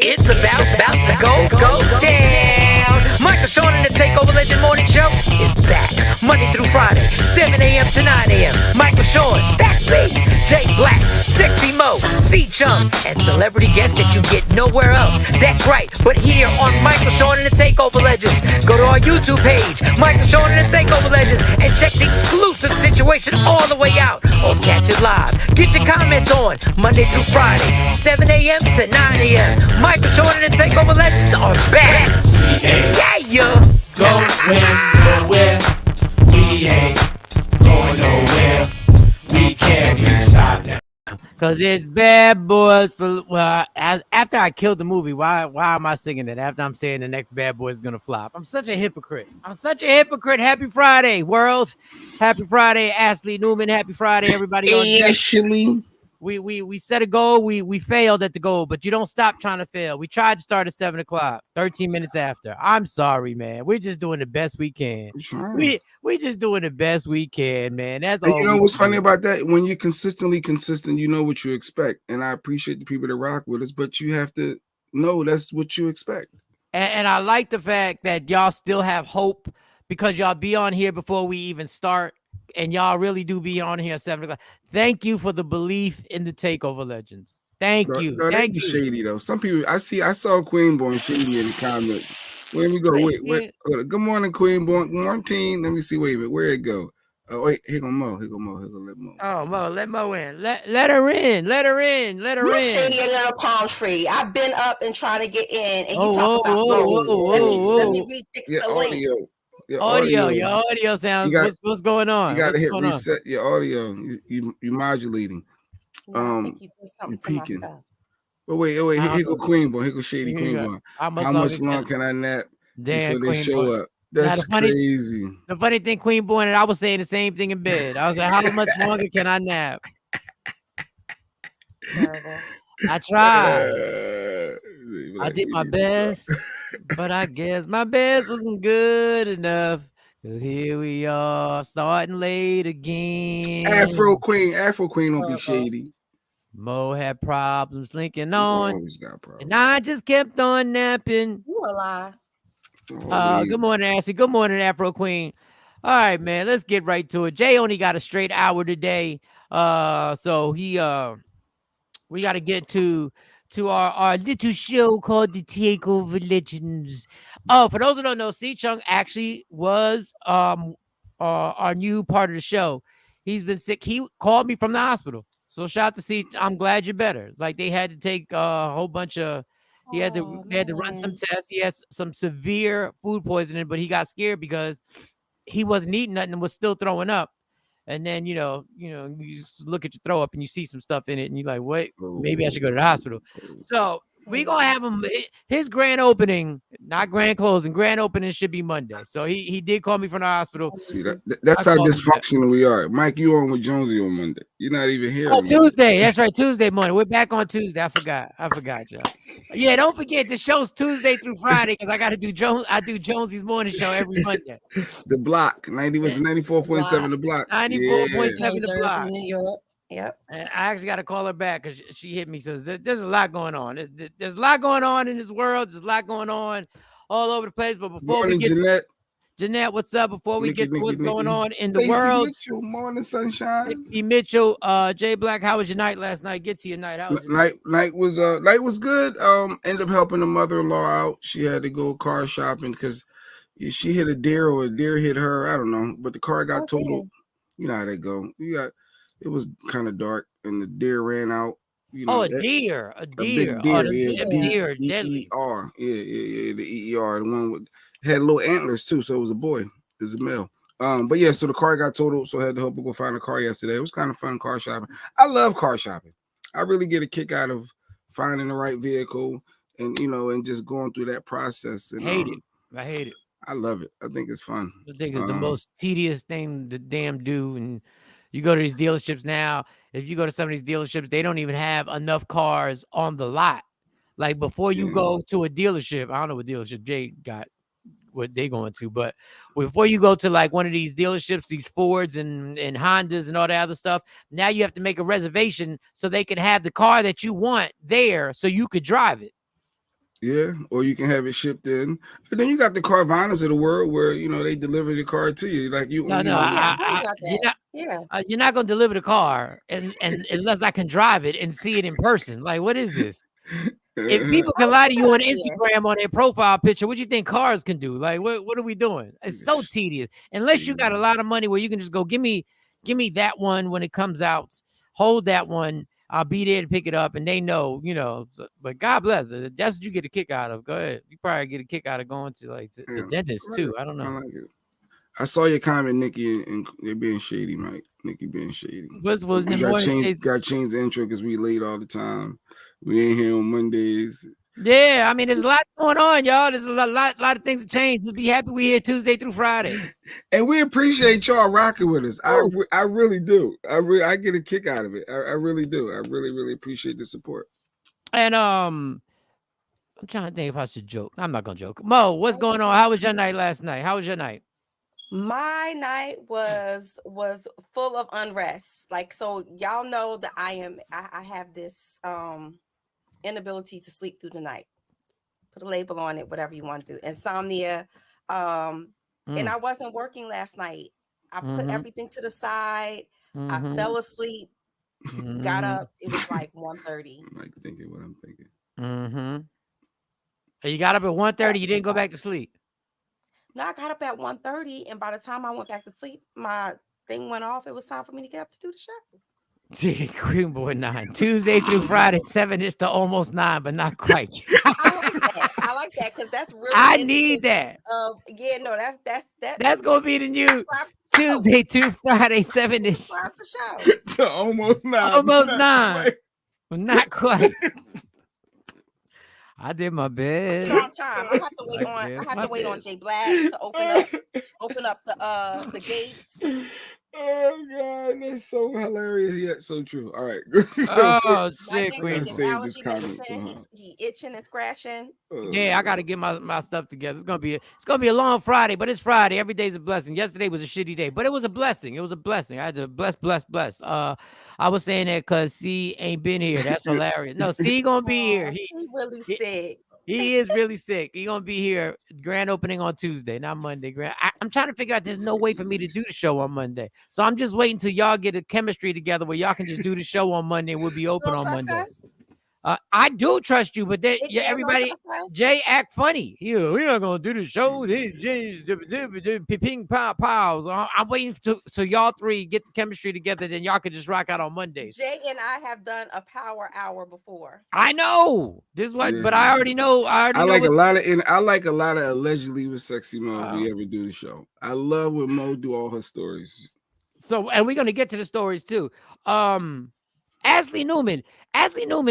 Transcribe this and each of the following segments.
It's about to go down. Michael Shawn and the Takeover Legend Morning Show is back. Monday through Friday, 7 a.m. to 9 a.m. Michael Shawn, that's me. Jay Black, Sexy Mo, C-Chung, and celebrity guests that you get nowhere else. That's right, but here on Michael Shawn and the Takeover Legends. Go to our YouTube page, Michael Shawn and the Takeover Legends, and check the exclusive situation all the way out. Or catch it live. Get your comments on Monday through Friday, 7 a.m. to 9 a.m. Michael Shawn and the Takeover Legends are back. Yeah. Going nowhere. We ain't going nowhere. We can't even stop now. Cause it's Bad Boys for after I killed the movie, why am I singing it after I'm saying the next Bad Boy is gonna flop? I'm such a hypocrite. Happy Friday, world. Happy Friday, Ashley Newman. Happy Friday, everybody on deck. Ashley. We set a goal, we failed at the goal, but you don't stop trying to fail. We tried to start at 7 o'clock, 13 minutes after. I'm sorry, man. We're just doing the best we can. We just doing the best we can, man. That's all. You know what's funny about that? When you're consistent, you know what you expect. And I appreciate the people that rock with us, but you have to know that's what you expect. And I like the fact that y'all still have hope because y'all be on here before we even start. And y'all really do be on here at 7 o'clock. Thank you for the belief in the Takeover Legends. Thank you. Thank you. Shady though. Some people I saw Queen Born shady in the comment. Where we go? Wait. Good morning, Queen Born. Good morning, team. Let me see. Wait a minute. Where it go? Oh wait, here go Mo. Let Mo. Oh Mo, let Mo in. Let her in. You shady little palm tree. I've been up and trying to get in, and you talk about Let me refix the link. Your audio sounds. What's going on? You gotta hit reset your audio. You modulating. You peaking. But wait. Here go Queen Boy. Here go Shady Queen Boy. How much long can I nap before they show up? That's crazy. The funny thing, Queen Boy, and I was saying the same thing in bed. I was like, how much longer can I nap? Terrible. I tried. I did my best, but I guess my best wasn't good enough. Cause here we are, starting late again. Afro Queen don't be shady. Mo had problems linking on, always got problems. And I just kept on napping. You a lie. Good morning, Ashley. Good morning, Afro Queen. All right, man, let's get right to it. Jay only got a straight hour today, so he we got to get to our little show called the Takeover Legends. Oh, for those who don't know, C-Chung actually was our new part of the show. He's been sick. He called me from the hospital. So shout out to C. I'm glad you're better. Like they had to take a whole bunch of. They had to run some tests. He has some severe food poisoning, but he got scared because he wasn't eating nothing and was still throwing up. And then, you just look at your throw up and you see some stuff in it and you're like, wait, maybe I should go to the hospital. So we're going to have him, his grand opening, not grand closing, grand opening should be Monday. So he did call me from the hospital. See, that's how dysfunctional we are. Mike, you on with Jonesy on Monday. You're not even here. Oh, Tuesday. That's right. Tuesday morning. We're back on Tuesday. I forgot, y'all. Yeah, don't forget the show's Tuesday through Friday because I got to do I do Jonesy's morning show every Monday. The block 94.7. The block 94.7. The block. New York. Yep. And I actually got to call her back because she hit me. So there's a lot going on. There's a lot going on in this world. There's a lot going on all over the place. But before we get Jeanette, what's up? Before we get to what's going on in the world, Mitchell, morning sunshine. Mitchell, Jay Black, how was your night last night? Get to your night. How was your night was good. Ended up helping the mother-in-law out. She had to go car shopping because she hit a deer or a deer hit her. I don't know, but the car got totaled. You know how they go. It was kind of dark and the deer ran out. A deer. A big deer. Deadly. EER. Yeah, the EER, the one with had little antlers too, so it was a boy. It was a male. But yeah, so the car got totaled, so I had to help her go find a car yesterday. It was kind of fun car shopping. I love car shopping. I really get a kick out of finding the right vehicle and and just going through that process. And, I hate it. I love it. I think it's fun. I think it's the most tedious thing to damn do. And you go to these dealerships now. If you go to some of these dealerships, they don't even have enough cars on the lot. Like before you go to a dealership, I don't know what dealership Jay got, what they going to, but before you go to like one of these dealerships, these Fords and Hondas and all that other stuff, now you have to make a reservation so they can have the car that you want there so you could drive it. Yeah, or you can have it shipped in. And then you got the Carvanas of the world where they deliver the car to you. Like you, No, you no, know, Yeah, I heard about that. you're not gonna deliver the car, and unless I can drive it and see it in person. Like, what is this? If people can lie to you on Instagram on their profile picture, what you think cars can do? Like, what are we doing? It's so tedious. Unless you got a lot of money where you can just go, give me that one when it comes out. Hold that one. I'll be there to pick it up, and they know, but God bless it. That's what you get a kick out of. Go ahead. You probably get a kick out of going to the dentist too. I don't know. I like it. I saw your comment, Nikki, and they're being shady, Mike. Nikki being shady. Was got to change the intro because we late all the time. We ain't here on Mondays. Yeah, I mean, there's a lot going on, y'all. There's a lot of things to change. We'll be happy we here Tuesday through Friday, and we appreciate y'all rocking with us. I really do. I get a kick out of it. I really do. I really appreciate the support. And I'm trying to think if I should joke. I'm not gonna joke. Mo, what's going on? How was your night last night? How was your night? My night was full of unrest. Like, so y'all know that I have this inability to sleep through the night. Put a label on it, whatever you want to do. Insomnia. And I wasn't working last night. I put everything to the side. I fell asleep. Got up. It was like 1:30. I'm like thinking what I'm thinking. And you got up at 1:30. You didn't go back to sleep. No, I got up at 1:30, and by the time I went back to sleep, my thing went off. It was time for me to get up to do the show. Queen Boy 9, Tuesday through Friday, 7-ish to almost 9, but not quite. I like that because that's really. I need that. Yeah, no, that's gonna be the new Tuesday through Friday, 7-ish. The show to almost 9. Almost 9, but not quite. I did my best. Long time. I have to wait on Jay Black to open up the gates. Oh God, that's so hilarious yet so true. All right. Oh shit, Queen. Save this comment. He itching and scratching. Yeah, I gotta get my stuff together. It's gonna be a long Friday, but it's Friday. Every day's a blessing. Yesterday was a shitty day, but it was a blessing. It was a blessing. I had to bless. I was saying that because C ain't been here. That's hilarious. No, C gonna be here. He really sick. He is really sick. He gonna be here. Grand opening on Tuesday, not Monday. I'm trying to figure out. There's no way for me to do the show on Monday, so I'm just waiting till y'all get a chemistry together where y'all can just do the show on Monday. And we'll be open on Monday. I do trust you, but then everybody, Jay act funny. We're not gonna do the show. Ping pow pows. I'm waiting so y'all three get the chemistry together, then y'all can just rock out on Mondays. Jay and I have done a power hour before. I know this one, but I already know. I like a lot of allegedly with Sexy Mo. We ever do the show. I love when Mo do all her stories. So, and we're gonna get to the stories too. Ashley Newman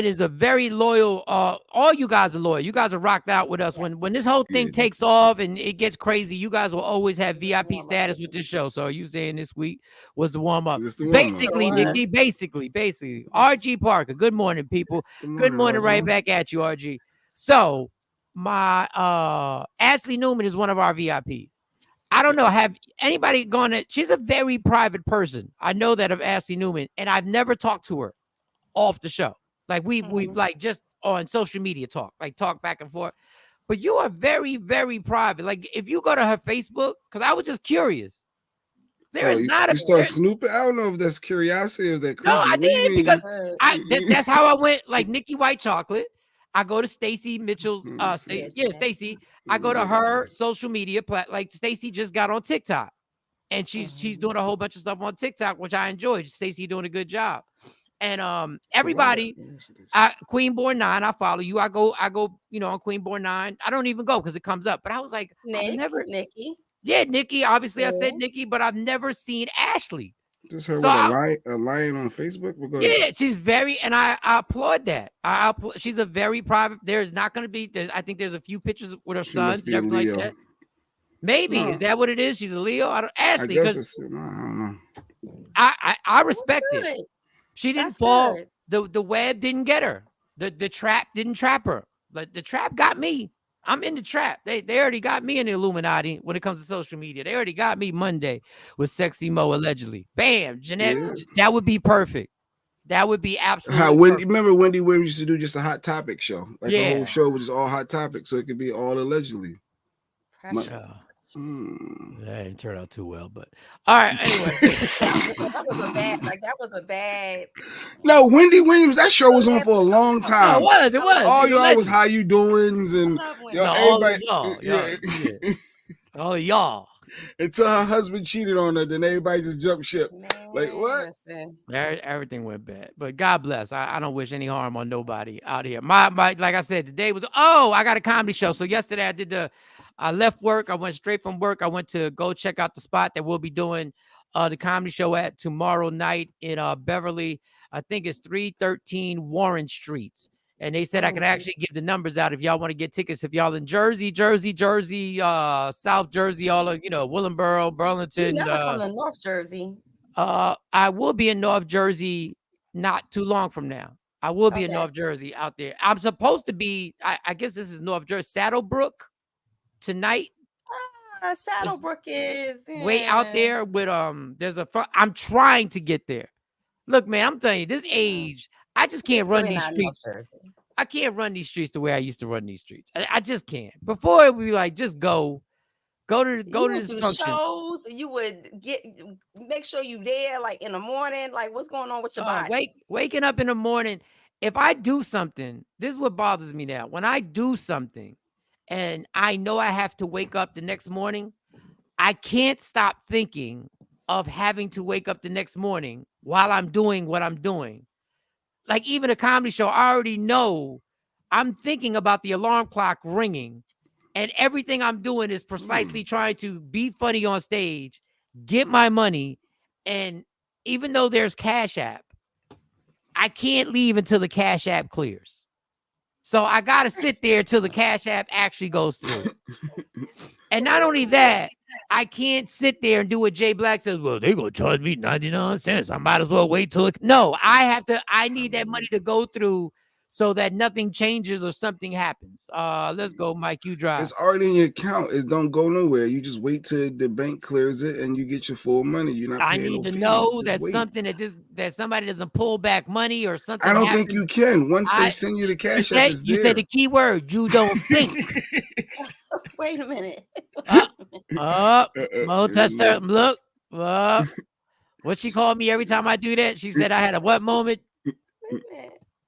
is a very loyal. All you guys are loyal. You guys are rocked out with us. When this whole thing takes off and it gets crazy, you guys will always have VIP status with this show. So are you saying this week was the warm up? Basically, Nikki. Basically. RG Parker. Good morning, people. Good morning, right back at you, RG. So my Ashley Newman is one of our VIPs. I don't know. Have anybody gone to? She's a very private person. I know that of Ashley Newman, and I've never talked to her off the show. Like we've like just on social media talk back and forth. But you are very, very private. Like if you go to her Facebook, because I was just curious. There is not you start snooping. I don't know if that's curiosity or is that crazy. No, I did because that's how I went. Like Nikki White Chocolate. I go to Stacey Mitchell's. Stacey. I go to her social media like Stacey just got on TikTok, and she's doing a whole bunch of stuff on TikTok, which I enjoy. Stacey doing a good job, and everybody, Queenborn 9, I follow you. I go, on Queenborn 9. I don't even go because it comes up, but I was like, Nikki. Yeah, Nikki. Obviously, I said Nikki, but I've never seen Ashley. Just her with a lion on Facebook. Yeah, she's very, and I applaud that. She's a very private. There's not going to be. I think there's a few pictures with her son, something like that. Maybe is that what it is? She's a Leo. Ashley, I don't know. I respect it. She didn't fall. Good. The web didn't get her. The trap didn't trap her. But the trap got me. I'm in the trap. They already got me in the Illuminati when it comes to social media. They already got me Monday with Sexy Mo allegedly. Bam, Jeanette. That would be perfect. That would be How absolutely Wendy? perfect. Remember Wendy Williams used to do just a hot topic show, like a Yeah. whole show was just all hot topics, so it could be all allegedly. Pressure. That didn't turn out too well, but all right. Anyway, That was a bad. Like that was a bad. No, Wendy Williams, that show was on for a long no, time. it was. All It's a y'all was legend. how you doings and I love Wendy. yo, No, all of everybody. y'all, yeah. All of y'all. Until her husband cheated on her, then everybody just jumped ship. Like what? Listen. Everything went bad, but God bless. I don't wish any harm on nobody out here. My like I said, today was I got a comedy show. So yesterday I left work. I went straight from work. I went to go check out the spot that we'll be doing the comedy show at tomorrow night in Beverly. I think it's 313 Warren Street. And they said I could actually give the numbers out if y'all want to get tickets. If y'all in Jersey, South Jersey, all of Willingboro, Burlington. You never come to North Jersey. I will be in North Jersey not too long from now. I will be in North Jersey out there. I'm supposed to be. I guess this is North Jersey, Saddlebrook tonight. Saddlebrook is way out there with I'm trying to get there. Look, man, I'm telling you, this age, I just can't run these streets. I can't run these streets the way I used to run these streets. I just can't. Before it would be like, just go to this function. Shows. You would make sure you there like in the morning. Like, what's going on with your body? Waking up in the morning. If I do something, this is what bothers me now. When I do something and I know I have to wake up the next morning, I can't stop thinking of having to wake up the next morning while I'm doing what I'm doing. Like even a comedy show, I already know I'm thinking about the alarm clock ringing, and everything I'm doing is precisely trying to be funny on stage, get my money, and even though there's Cash App, I can't leave until the Cash App clears. So I got to sit there till the Cash App actually goes through. And not only that, I can't sit there and do what Jay Black says. Well, they're going to charge me 99 cents. I might as well wait till it. No, I need that money to go through so that nothing changes or something happens. Let's go, Mike. You drive. It's already in your account. It don't go nowhere. You just wait till the bank clears it and you get your full money. You're not paying no fees. I need to know that something that somebody doesn't pull back money or something. I don't think you can. Once they send you the Cash App, you said the key word. You don't think. Wait a minute. Mo touched her. Look. What she called me every time I do that? She said I had a what moment?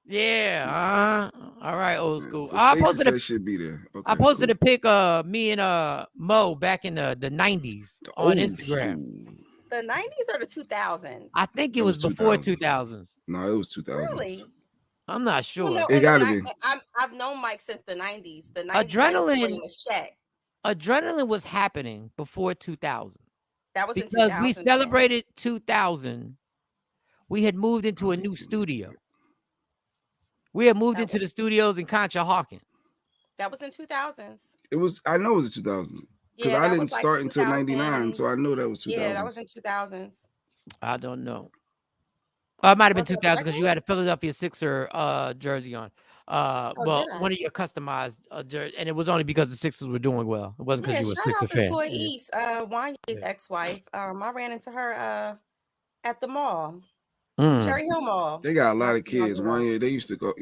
Yeah. All right, old school. So I posted should be there. Okay, I posted a pic of me and Mo back in the 90s on Instagram. The 90s or the 2000s? I think it was before 2000s. No, it was 2000s. Really? I'm not sure. Well, no, it gotta be. I've known Mike since the 90s. The 90s Adrenaline was happening before 2000. That was because we celebrated 2000. We had moved into a new studio. We had moved into the studios in Conshohocken. That was in 2000s. It was. I know it was 2000 because I didn't start until 99, so I know that was 2000. Yeah, that was in 2000s. I don't know. It might have been 2000 because you had a Philadelphia Sixer jersey on. One of your customized jersey, and it was only because the Sixers were doing well. It wasn't because you were a Sixer fan. Shout out to Toy East, Wanya's ex-wife. I ran into her at the mall. Cherry Hill Mall. They got a lot of kids. They used to go,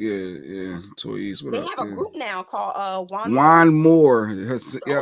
Toy East. They have a group now called Juan Moore.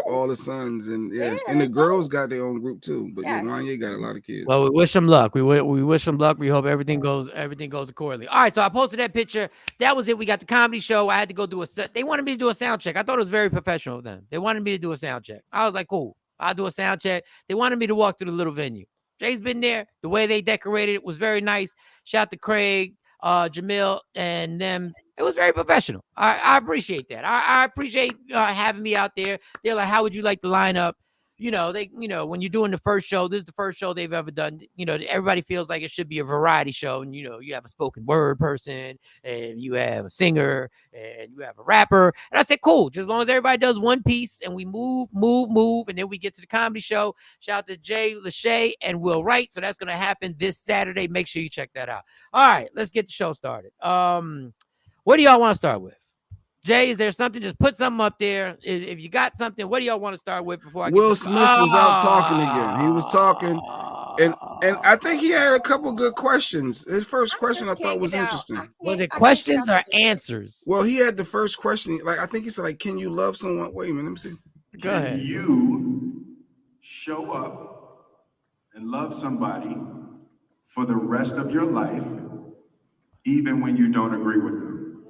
All the sons and and the girls got their own group too. But Wanya got a lot of kids. Well, we wish them luck. We wish them luck. We hope everything goes accordingly. All right, so I posted that picture. That was it. We got the comedy show. I had to go do they wanted me to do a sound check. I thought it was very professional of them. They wanted me to do a sound check. I was like, cool. I'll do a sound check. They wanted me to walk through the little venue. Jay's been there. The way they decorated it was very nice. Shout out to Craig, Jamil, and them. It was very professional. I appreciate that. I appreciate having me out there. They're like, how would you like the lineup? When you're doing the first show, this is the first show they've ever done. Everybody feels like it should be a variety show. And, you have a spoken word person and you have a singer and you have a rapper. And I said, cool. Just as long as everybody does one piece and we move. And then we get to the comedy show. Shout out to Jay Lachey and Will Wright. So that's going to happen this Saturday. Make sure you check that out. All right, let's get the show started. What do y'all want to start with? Jay, is there something? Just put something up there. If you got something, what do y'all want to start with before I Will Smith was out talking again. He was talking. And I think he had a couple good questions. His first question I thought was interesting. Was it questions or answers? Well, he had the first question. Like I think he said, like, can you love someone? Wait a minute, let me see. Go ahead. Can you show up and love somebody for the rest of your life, even when you don't agree with them?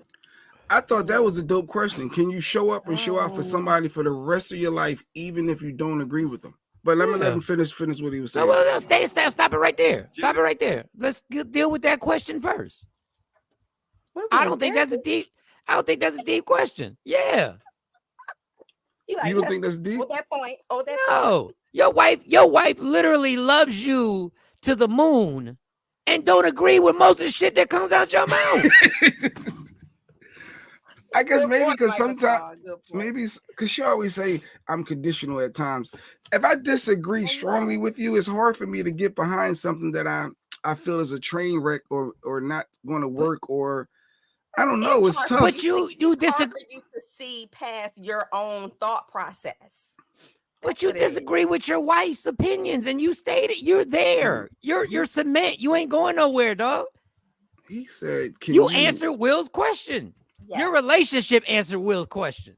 I thought that was a dope question. Can you show up and show out for somebody for the rest of your life, even if you don't agree with them? But let me let him finish what he was saying. No, stop it right there. Stop it right there. Let's deal with that question first. I don't think that's a deep question. Yeah. You don't think that's deep? At that point. No. Your wife literally loves you to the moon and don't agree with most of the shit that comes out your mouth. I guess maybe because sometimes, maybe because she always say I'm conditional at times. If I disagree strongly with you, it's hard for me to get behind something that I feel is a train wreck or not going to work, or I don't know. It's tough. But you disagree. For you to see past your own thought process. But you disagree with your wife's opinions, and you stated you're there. You're cement. You ain't going nowhere, dog. He said, you answered Will's question. Yeah. Your relationship answered Will's question.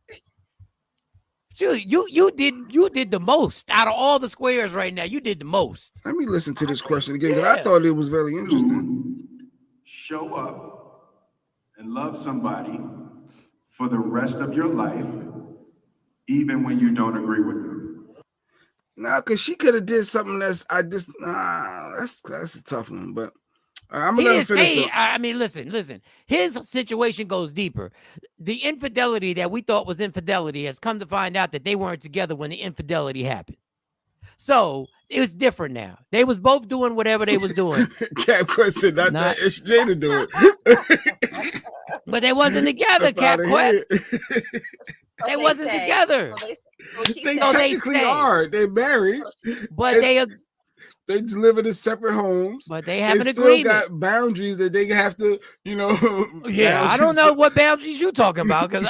You did the most out of all the squares right now. You did the most. Let me listen to this question again because I thought it was very interesting. Show up and love somebody for the rest of your life, even when you don't agree with them. Nah, because she could have did something that's a tough one, but. I'm gonna let him finish. I mean, listen. His situation goes deeper. The infidelity that we thought was infidelity has come to find out that they weren't together when the infidelity happened. So it was different now. They was both doing whatever they was doing. Cap Quest said not that. It's Jada do it. But they wasn't together, Cap Quest. They wasn't together. They technically are. They married, but they just live in separate homes, but they have an Still agreement. got boundaries that they have to, Yeah, I don't know what boundaries you talking about because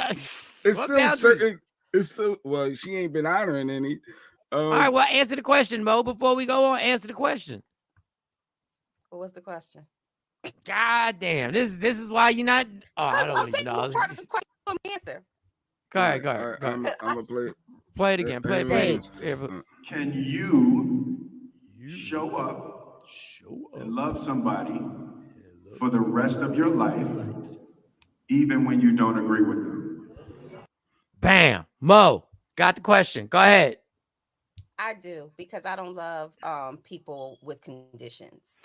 it's still boundaries? Certain. It's still she ain't been honoring any. All right, well, answer the question, Mo. Before we go on, answer the question. What's the question? God damn, this is why you're not. Oh, I don't even know. Answer. Go ahead. I'm gonna play it. Play it again. Play it. Can you show up and love somebody for the rest of your life, even when you don't agree with them? Bam. Mo, got the question. Go ahead. I do, because I don't love people with conditions.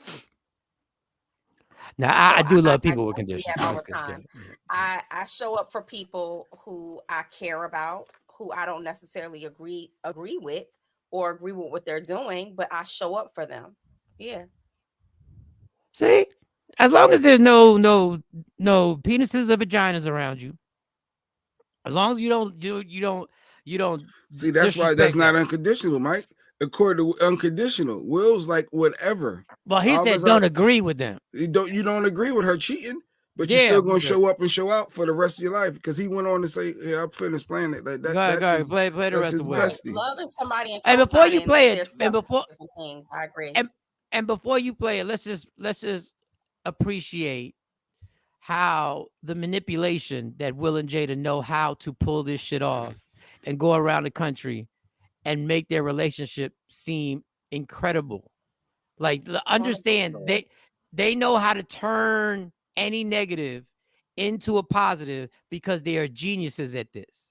Now, I do love people with conditions. All the time. I show up for people who I care about, who I don't necessarily agree with, or agree with what they're doing, but I show up for them. Yeah. See, as long as there's no penises or vaginas around you, as long as you don't. See, that's why that's not unconditional, Mike. According to unconditional, Will's like whatever. Well, he said don't agree with them. You don't agree with her cheating, but you're still gonna show up and show out for the rest of your life, because he went on to say, "Yeah, I'm finished playing it." Like that. Go ahead, play the rest of it. Loving somebody, and before you play it, and before things, I agree. And before you play it, let's just appreciate how the manipulation that Will and Jada know how to pull this shit off and go around the country and make their relationship seem incredible. Like, understand, they know how to turn any negative into a positive because they are geniuses at this.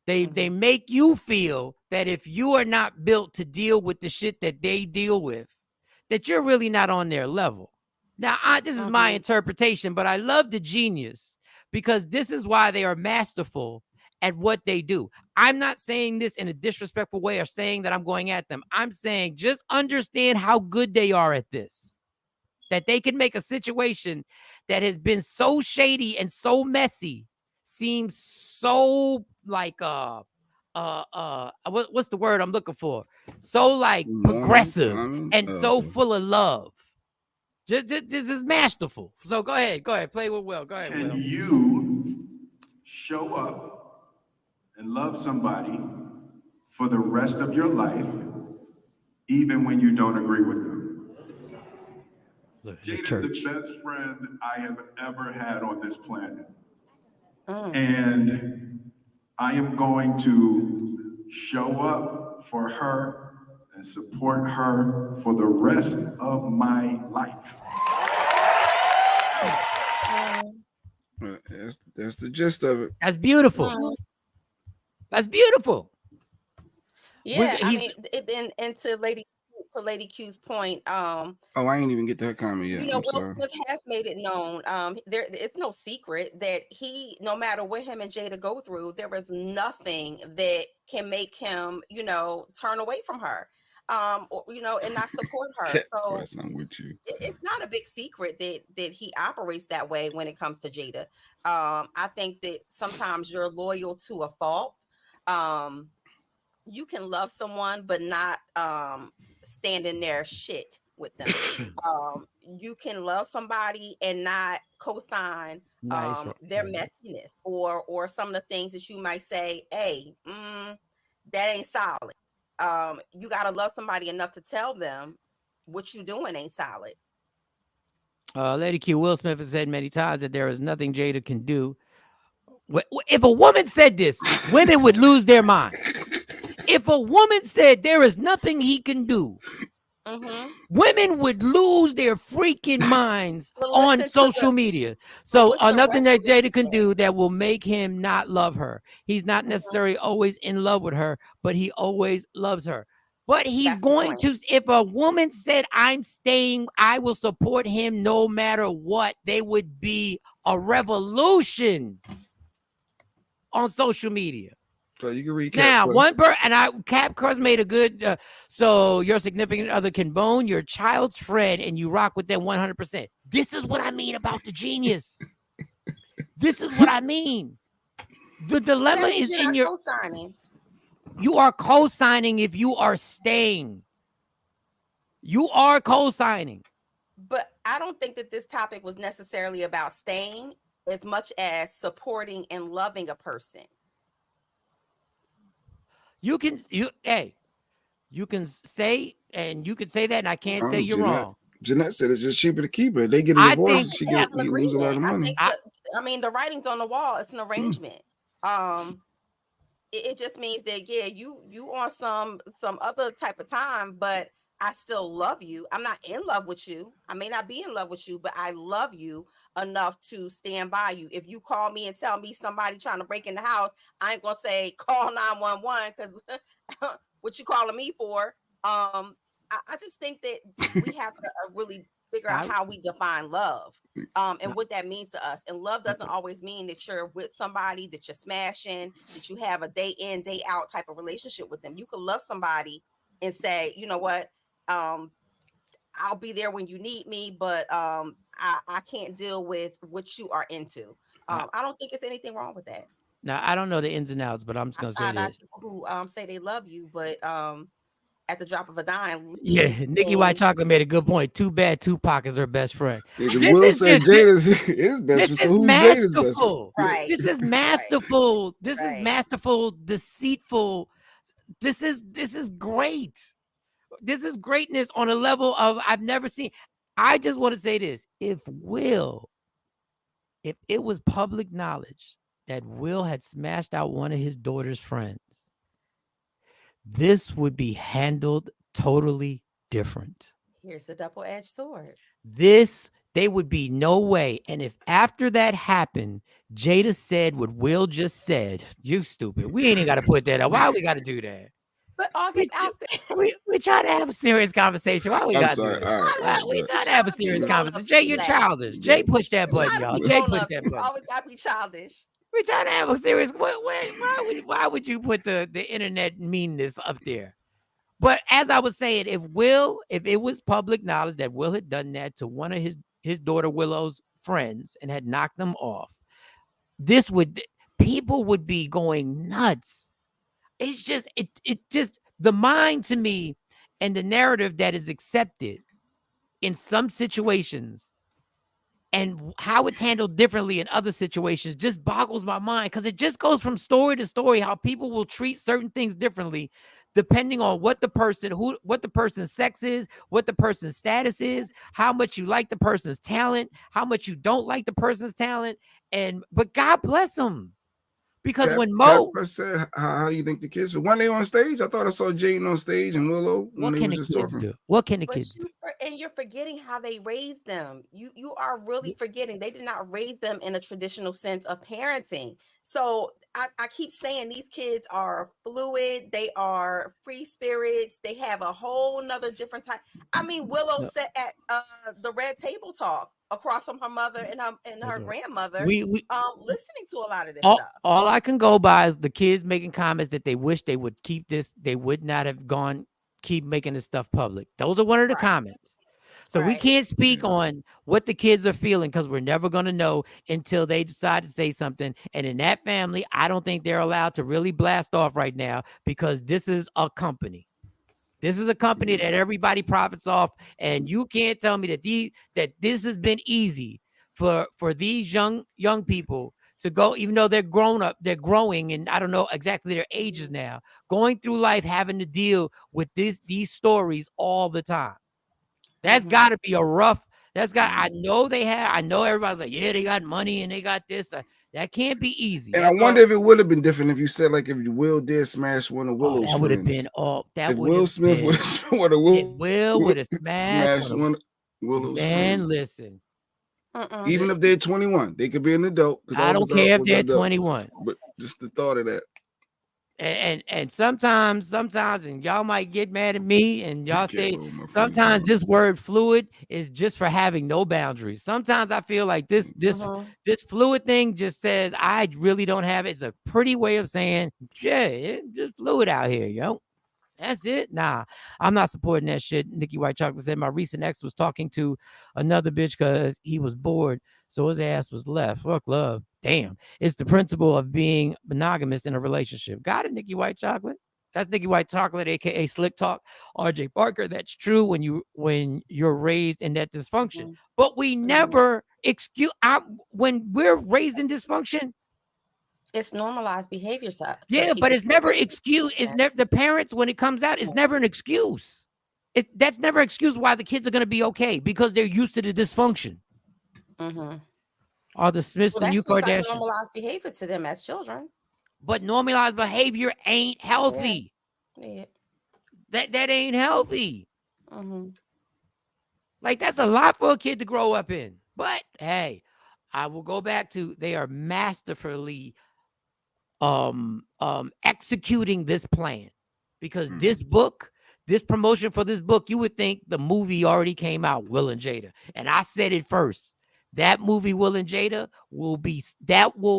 They make you feel that if you are not built to deal with the shit that they deal with, that you're really not on their level. Now, this is my interpretation, but I love the genius because this is why they are masterful at what they do. I'm not saying this in a disrespectful way or saying that I'm going at them. I'm saying just understand how good they are at this, that they can make a situation that has been so shady and so messy seem so like what's the word I'm looking for? So like progressive and so full of love. Just this is masterful. So go ahead, play with Will. Go ahead, Will. Can you show up and love somebody for the rest of your life, even when you don't agree with them? Jada's the best friend I have ever had on this planet. Mm. And I am going to show up for her and support her for the rest of my life. That's the gist of it. That's beautiful. That's beautiful. Yeah, I mean, and to Lady Q's point, Oh, I ain't even get that comment yet. you know, I'm Will sorry. Smith has made it known. It's no secret that he, no matter what him and Jada go through, there is nothing that can make him, you know, turn away from her, or, you know, and not support her. So I'm with you. it's not a big secret that he operates that way when it comes to Jada. I think that sometimes you're loyal to a fault. You can love someone but not stand in their shit with them. You can love somebody and not co-sign Nice. their messiness or some of the things that you might say, hey, that ain't solid. You got to love somebody enough to tell them what you doing ain't solid. Lady Q, Will Smith has said many times that there is nothing Jada can do. If a woman said this, women would lose their mind. If a woman said there is nothing he can do, women would lose their freaking minds on social media. So nothing that Jada can do that will make him not love her. He's not necessarily always in love with her, but he always loves her. But he's going to, if a woman said, I'm staying, I will support him no matter what, they would be a revolution on social media. So you can recap. Now, Cap Cruz made a good, so your significant other can bone your child's friend and you rock with them 100%. This is what I mean about the genius. This is what I mean. The dilemma is in your co-signing. You are co-signing if you are staying. You are co-signing. But I don't think that this topic was necessarily about staying as much as supporting and loving a person. You can say, and you can say that, and I can't say you're wrong. Jeanette said it's just cheaper to keep her. They get a divorce, she lose a lot of money. I mean, the writing's on the wall. It's an arrangement. It just means that you on some other type of time, but I still love you. I'm not in love with you. I may not be in love with you, but I love you enough to stand by you. If you call me and tell me somebody trying to break in the house, I ain't gonna say call 911 because what you calling me for? I just think that we have to really figure out how we define love and what that means to us. And love doesn't always mean that you're with somebody, that you're smashing, that you have a day in, day out type of relationship with them. You can love somebody and say, you know what, I'll be there when you need me, but I can't deal with what you are into. I don't think it's anything wrong with that. Now, I don't know the ins and outs, but I'm just going to say this. People who say they love you, but at the drop of a dime. Yeah, Nikki White Chocolate made a good point. Too bad Tupac is her best friend. Will said Jada's his best friend. So who's Jada's best friend? Right. This is masterful. This is masterful, deceitful. This is great. This is greatness on a level of I've never seen. I just want to say this. If it was public knowledge that Will had smashed out one of his daughter's friends, this would be handled totally different. Here's the double-edged sword. They would be no way. And if after that happened, Jada said what Will just said, you stupid. We ain't even got to put that up. Why we got to do that? But August, we try to have a serious conversation. Why we got to do that? We try to have a serious conversation. Jay, you're childish. Jay pushed that button, y'all. Jay pushed that button. Always got to be childish. We're trying to have a serious. Why would you put the internet meanness up there? But as I was saying, if it was public knowledge that Will had done that to one of his daughter Willow's friends and had knocked them off, people would be going nuts. It's just the mind to me and the narrative that is accepted in some situations and how it's handled differently in other situations just boggles my mind because it just goes from story to story how people will treat certain things differently depending on what the person's sex is, what the person's status is, how much you like the person's talent, how much you don't like the person's talent, but God bless them. Because when Mo said, how do you think the kids feel? One day on stage, I thought I saw Jaden on stage and Willow when they were just talking. Do? What can the kids do? And you're forgetting how they raised them. You are really forgetting they did not raise them in a traditional sense of parenting. So I keep saying these kids are fluid. They are free spirits. They have a whole nother different type. I mean, Willow sat at the Red Table Talk across from her mother and her grandmother, listening to a lot of this stuff. All I can go by is the kids making comments that they wish they would keep this. They would not have keep making this stuff public. Those are one of the comments. So we can't speak on what the kids are feeling because we're never going to know until they decide to say something. And in that family, I don't think they're allowed to really blast off right now because this is a company. This is a company that everybody profits off, and you can't tell me that this has been easy for these young people to go, even though they're grown up, they're growing, and I don't know exactly their ages now, going through life having to deal with these stories all the time. That's got to be a rough. I know everybody's like, yeah, they got money and they got this. That can't be easy. And I wonder if it would have been different if you said like if Will did smash one of Willow's friends. That would have been all. That if Will Smith would have Will would have smashed one of Willow's man, friends. Listen. Even if they're 21, they could be an adult. I don't care if they're 21. But just the thought of that. And sometimes, and y'all might get mad at me, and y'all say sometimes this word fluid is just for having no boundaries. Sometimes I feel like this fluid thing just says I really don't have it. It's a pretty way of saying, yeah, it's just fluid out here, yo. That's it. Nah, I'm not supporting that shit. Nikki White Chocolate said my recent ex was talking to another bitch because he was bored, so his ass was left. Fuck love. Damn. It's the principle of being monogamous in a relationship. Got it, Nikki White Chocolate. That's Nikki White Chocolate, aka Slick Talk. RJ Parker. That's true when you're raised in that dysfunction. But we never when we're raised in dysfunction. It's normalized behavior. Yeah, but it's never excuse. It's never the parents when it comes out. It's never an excuse. That's never an excuse why the kids are going to be okay because they're used to the dysfunction. Are the Smiths and you Kardashians like normalized behavior to them as children? But normalized behavior ain't healthy. Yeah. That ain't healthy. Like that's a lot for a kid to grow up in. But hey, I will go back to they are masterfully executing this plan because this promotion for this book, you would think the movie already came out, Will and Jada. And I said it first. That movie, Will and Jada,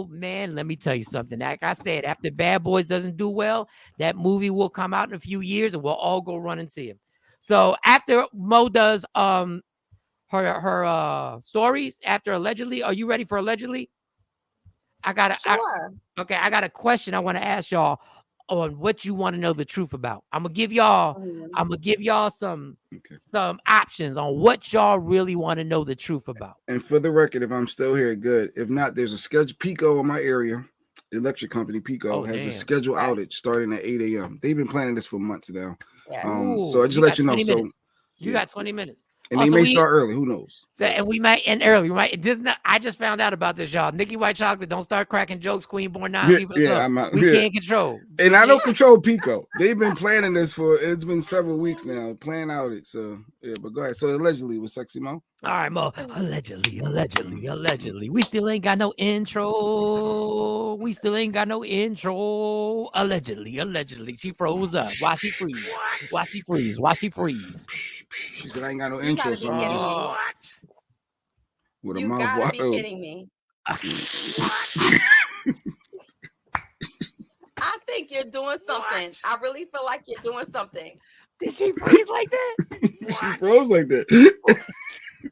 man, let me tell you something. Like I said, after Bad Boys doesn't do well, that movie will come out in a few years and we'll all go run and see him. So after Mo does her stories, after Allegedly, are you ready for Allegedly? I got a question I want to ask y'all on what you want to know the truth about. I'm gonna give y'all some options on what y'all really want to know the truth about. And for the record, if I'm still here, good. If not, there's a schedule. Pico in my area, the electric company Pico has a scheduled outage starting at 8 a.m. They've been planning this for months now. So I just let you know. So you got 20 minutes. And they may start early. Who knows? So, and we might end early. Right? I just found out about this, y'all. Nikki White Chocolate, don't start cracking jokes. Queen Born 9. We can't control. And I don't control Pico. They've been planning this it's been several weeks now. Plan outage. So yeah, but go ahead. So allegedly with Sexy Mo. All right, Mo. Allegedly. We still ain't got no intro. Allegedly. She froze up. Why she freeze? She said I ain't got no intro. So what? With a you mouth gotta wide be open. kidding me. I think you're doing something. I really feel like you're doing something. Did she freeze like that? She froze like that.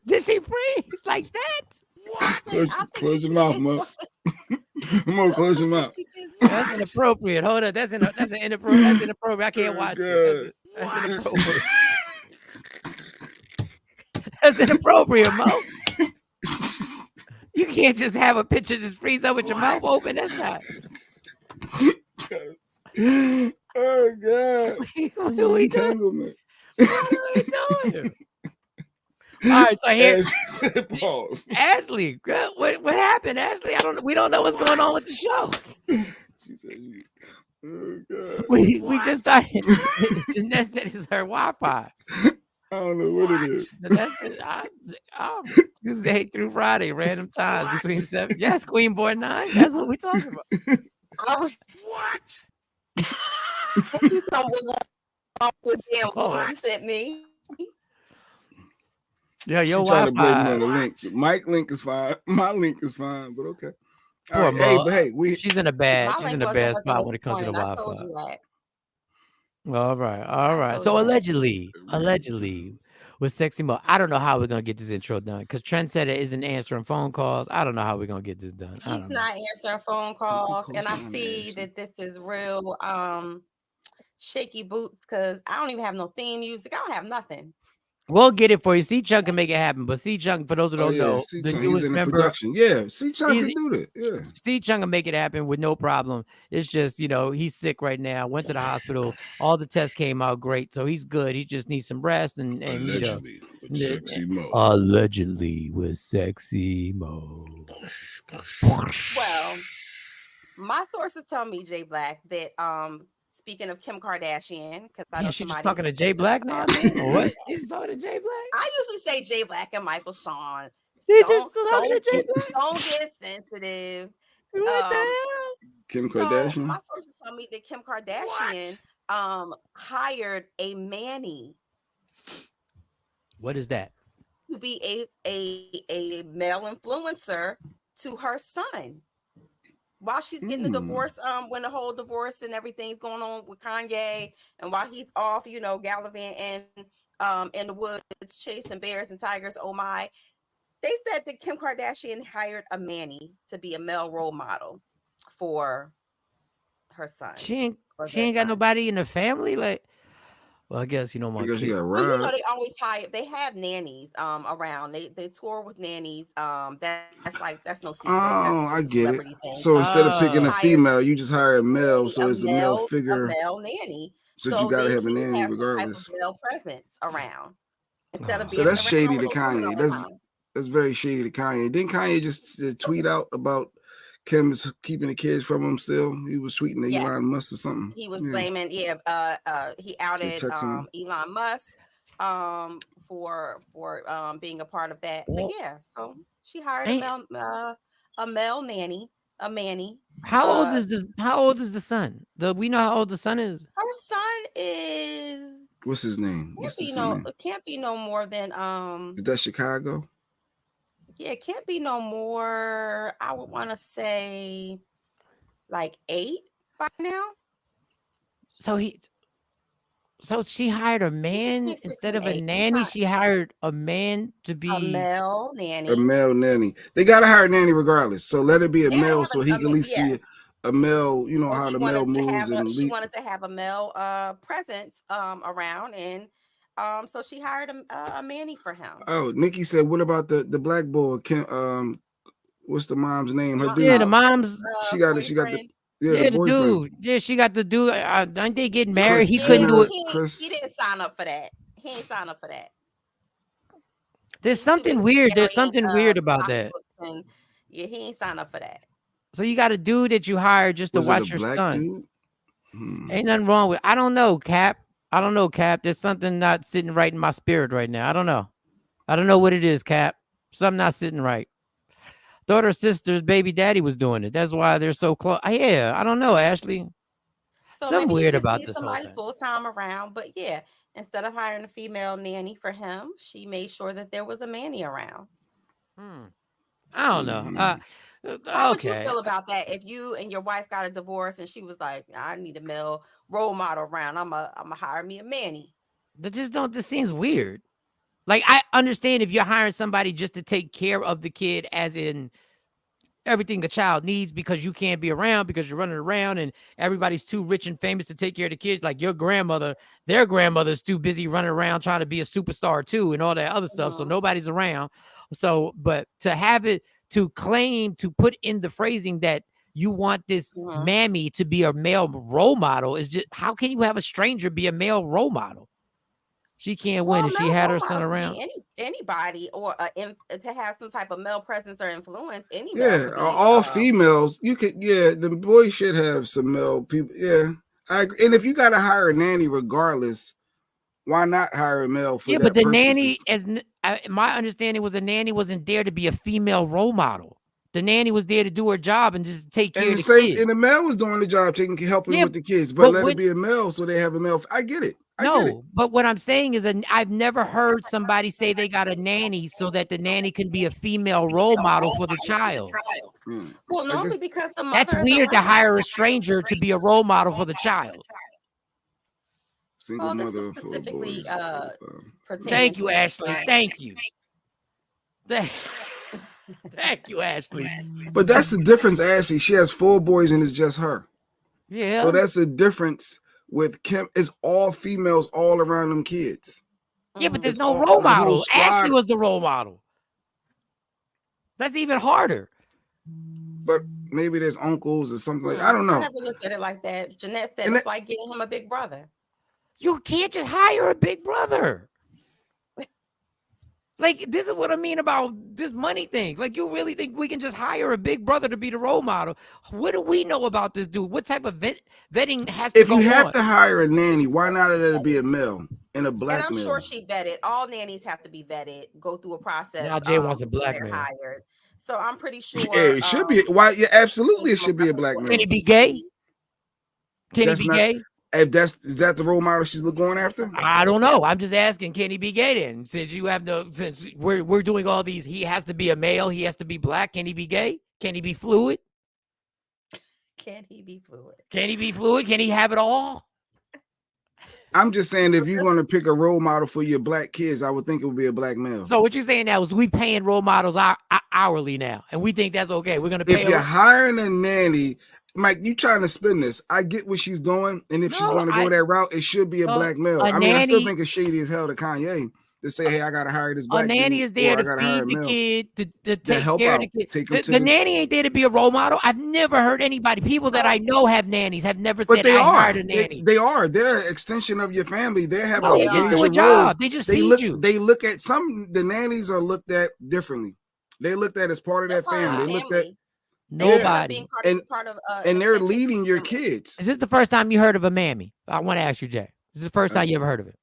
Did she freeze like that? Close your mouth, Mo. Mo, close your mouth. That's inappropriate. Hold on. That's inappropriate. I can't watch it. That's inappropriate. That's inappropriate, Mo. You can't just have a picture just freeze up with your mouth open. That's not. Oh God. What are we doing? Entanglement. What are we doing? All right, so here, As she said, pause. Ashley, girl, what happened, Ashley? We don't know what's going on with the show. She said, oh God. We just started. Jeanette said it's her Wi-Fi. I don't know what it is. That's it. Tuesday through Friday, random times between 7. Yes, Queen Boy 9. That's what we're talking about. What? Something was wrong with the damn link you sent me. Yeah, your She trying to blame me on Wi-Fi. the link. Mike link is fine. My link is fine, but okay. Poor All right, hey, Mo. but hey, She's in a bad My link wasn't spot working when this it comes to the morning. I Wi-Fi. told you that. All right. told So you that. allegedly, with Sexy Mo, I don't know how we're gonna get this intro done because Trendsetter isn't answering phone calls. I don't know how we're gonna get this done. I He's don't know. not answering phone calls, and I co-sign see Ashley. that this is real shaky boots because I don't even have no theme music. I don't have nothing. We'll get it for you. C Chunk can make it happen, but C Chunk, for those who Oh don't yeah, know, C the Chunk, he's newest in the member, production. Yeah, C Chunk he's- can do that. Yeah. C Chunk can make it happen with no problem. It's just, he's sick right now. Went to the hospital. All the tests came out great, so he's good. He just needs some rest and Allegedly with Sexy Mo. Allegedly with Sexy Mo. Well, my sources tell me, Jay Black, that speaking of Kim Kardashian, because I know She's just somebody talking to Jay Black now, man? Or what? She's talking to Jay Black? I usually say Jay Black and Michael Shawn. She's just talking to Jay Black? Don't get sensitive. What the hell? Kim So Kardashian. my sources tell me that Kim Kardashian hired a Manny What is that? to be a male influencer to her son while she's getting the divorce, when the whole divorce and everything's going on with Kanye, and while he's off, gallivanting in the woods chasing bears and tigers. Oh my. They said that Kim Kardashian hired a Manny to be a male role model for her son. She ain't got nobody in the family? Like, well, I guess my Because she kid. got Well, robbed. they always hire. They have nannies around. They tour with nannies. That's no secret. Oh, I That's just a get it. celebrity thing. So instead of picking a Hired female, you just hire a male. nanny, So it's a male figure. a male nanny. So you gotta they have a can nanny have some type regardless. of male presence around instead of So being that's around shady with to those women all Kanye. the time. That's very shady to Kanye. Didn't Kanye just tweet out about Kim is keeping the kids from him still? He was tweeting at Elon Musk or something. He was blaming, he outed Elon Musk for being a part of that. But yeah, so she hired a male nanny, a Manny. How old is this? How old is the son? Do we know how old the son is? Her son is, What's his name? What's the son name? it can't be no more than Is that Chicago? Yeah, it can't be no more. I would want to say like 8 by now. So she hired a man instead of a nanny. She hired a man to be a male nanny. A male nanny. They gotta hire a nanny regardless. So let it be a male, so he can at least see a male. You know how the male moves. She wanted to have a male presence around, and so she hired a Manny for him. Oh, Nikki said, "What about the black boy? What's the mom's name? Her dude. Yeah, the mom's. She got it. She got the. Yeah, the dude. Yeah, she got the dude. Aren't they getting married? He couldn't do it. He didn't sign up for that. He ain't signed up for that. There's something weird. There's something weird about that. Yeah, he ain't signed up for that. So you got a dude that you hired just to watch your son. Ain't nothing wrong with. I don't know, Cap. I don't know, Cap. There's something not sitting right in my spirit right now. I don't know. I don't know what it is, Cap. Something not sitting right. Thought her sister's baby daddy was doing it. That's why they're so close. Yeah, I don't know, Ashley. So something weird about this whole somebody thing. full time around, but yeah, instead of hiring a female nanny for him, she made sure that there was a Manny around. I don't know. How would you feel about that if you and your wife got a divorce and she was like, "I need a male role model around. I'm a hire me a Manny." This seems weird. Like, I understand if you're hiring somebody just to take care of the kid, as in everything a child needs, because you can't be around because you're running around and everybody's too rich and famous to take care of the kids. Like your grandmother, their grandmother's too busy running around trying to be a superstar too and all that other stuff. So nobody's around. So, but to have it, to claim, to put in the phrasing that you want this Mhm. mammy to be a male role model. Is just how can you have a stranger be a male role model? She can't win, and she male had role her son model could around. be anybody, or to have some type of male presence or influence. Any male Yeah, could be. all females. You could, yeah, the boys should have some male people. Yeah, and if you got to hire a nanny, regardless, why not hire a male for Yeah, but that the purpose? nanny, my understanding was, a nanny wasn't there to be a female role model. The nanny was there to do her job and just take care And of the the same, kids. and the male was doing the job, helping Yeah, with the kids, but but let it when be a male so they have a male. I get it. I get it. no, but what I'm saying is, I've never heard somebody say they got a nanny so that the nanny can be a female role model for the child. Yeah. Well, I normally guess because the That's mother is weird to around. hire a stranger to be a role model for the child. single This was mother for specifically boys. pertaining Thank you, to Ashley. son. Thank you. Thank you, Ashley. But that's the difference, Ashley. She has 4 boys and it's just her. Yeah. So that's the difference with Kim. It's all females all around them kids. Yeah, but Mhm. there's It's no all, role it's a whole model. Ashley squad. was the role model. That's even harder. But maybe there's uncles or something like I don't I know. never looked at it like that. Jeanette said And it's like getting him a big brother. You can't just hire a big brother. Like, this is what I mean about this money thing. Like, you really think we can just hire a big brother to be the role model? What do we know about this dude? What type of vetting has to if go you have on? to hire a nanny, why not let it be a male and a black And I'm male? sure she vetted. All nannies have to be vetted, go through a process. Now Jay wants a before black they're man. hired. So I'm pretty sure. Yeah, it should be. Why? Yeah, absolutely, it from a should be a black reputable Can male. he be gay? agency, Can That's he be not. gay? If is that the role model she's going after? I don't know. I'm just asking, can he be gay then? Since we're doing all these, he has to be a male, he has to be black. Can he be gay? Can he be fluid? Can he be fluid? Can he be fluid? Can he have it all? I'm just saying, if you're going to pick a role model for your black kids, I would think it would be a black male. So what you're saying now is we paying role models hourly now, and we think that's okay. We're gonna pay. If you're hiring a nanny, Mike, you trying to spin this? I get what she's doing, and if she's No, going to go that route, it should be a black male. a I mean, I still nanny- think it's shady as hell to Kanye to say, "Hey, I got to hire this black A nanny dude, is there or I to gotta hire a feed the male." kid, to take help care out, of the kid. take 'em to The the- nanny ain't there to be a role model. I've never heard anybody, people that I know have nannies, have never But said they I are. hired a nanny. They are. They're an extension of your family. They have No, a they just do major a job. They just feed you. They look at the nannies are looked at differently. They looked at as part of They're that part of family. the They looked at family. Nobody. Being and part of, and they're extension leading your family. kids. Is this the first time you heard of a mammy? I want to ask you, Jay. Is this the first time you ever heard of it?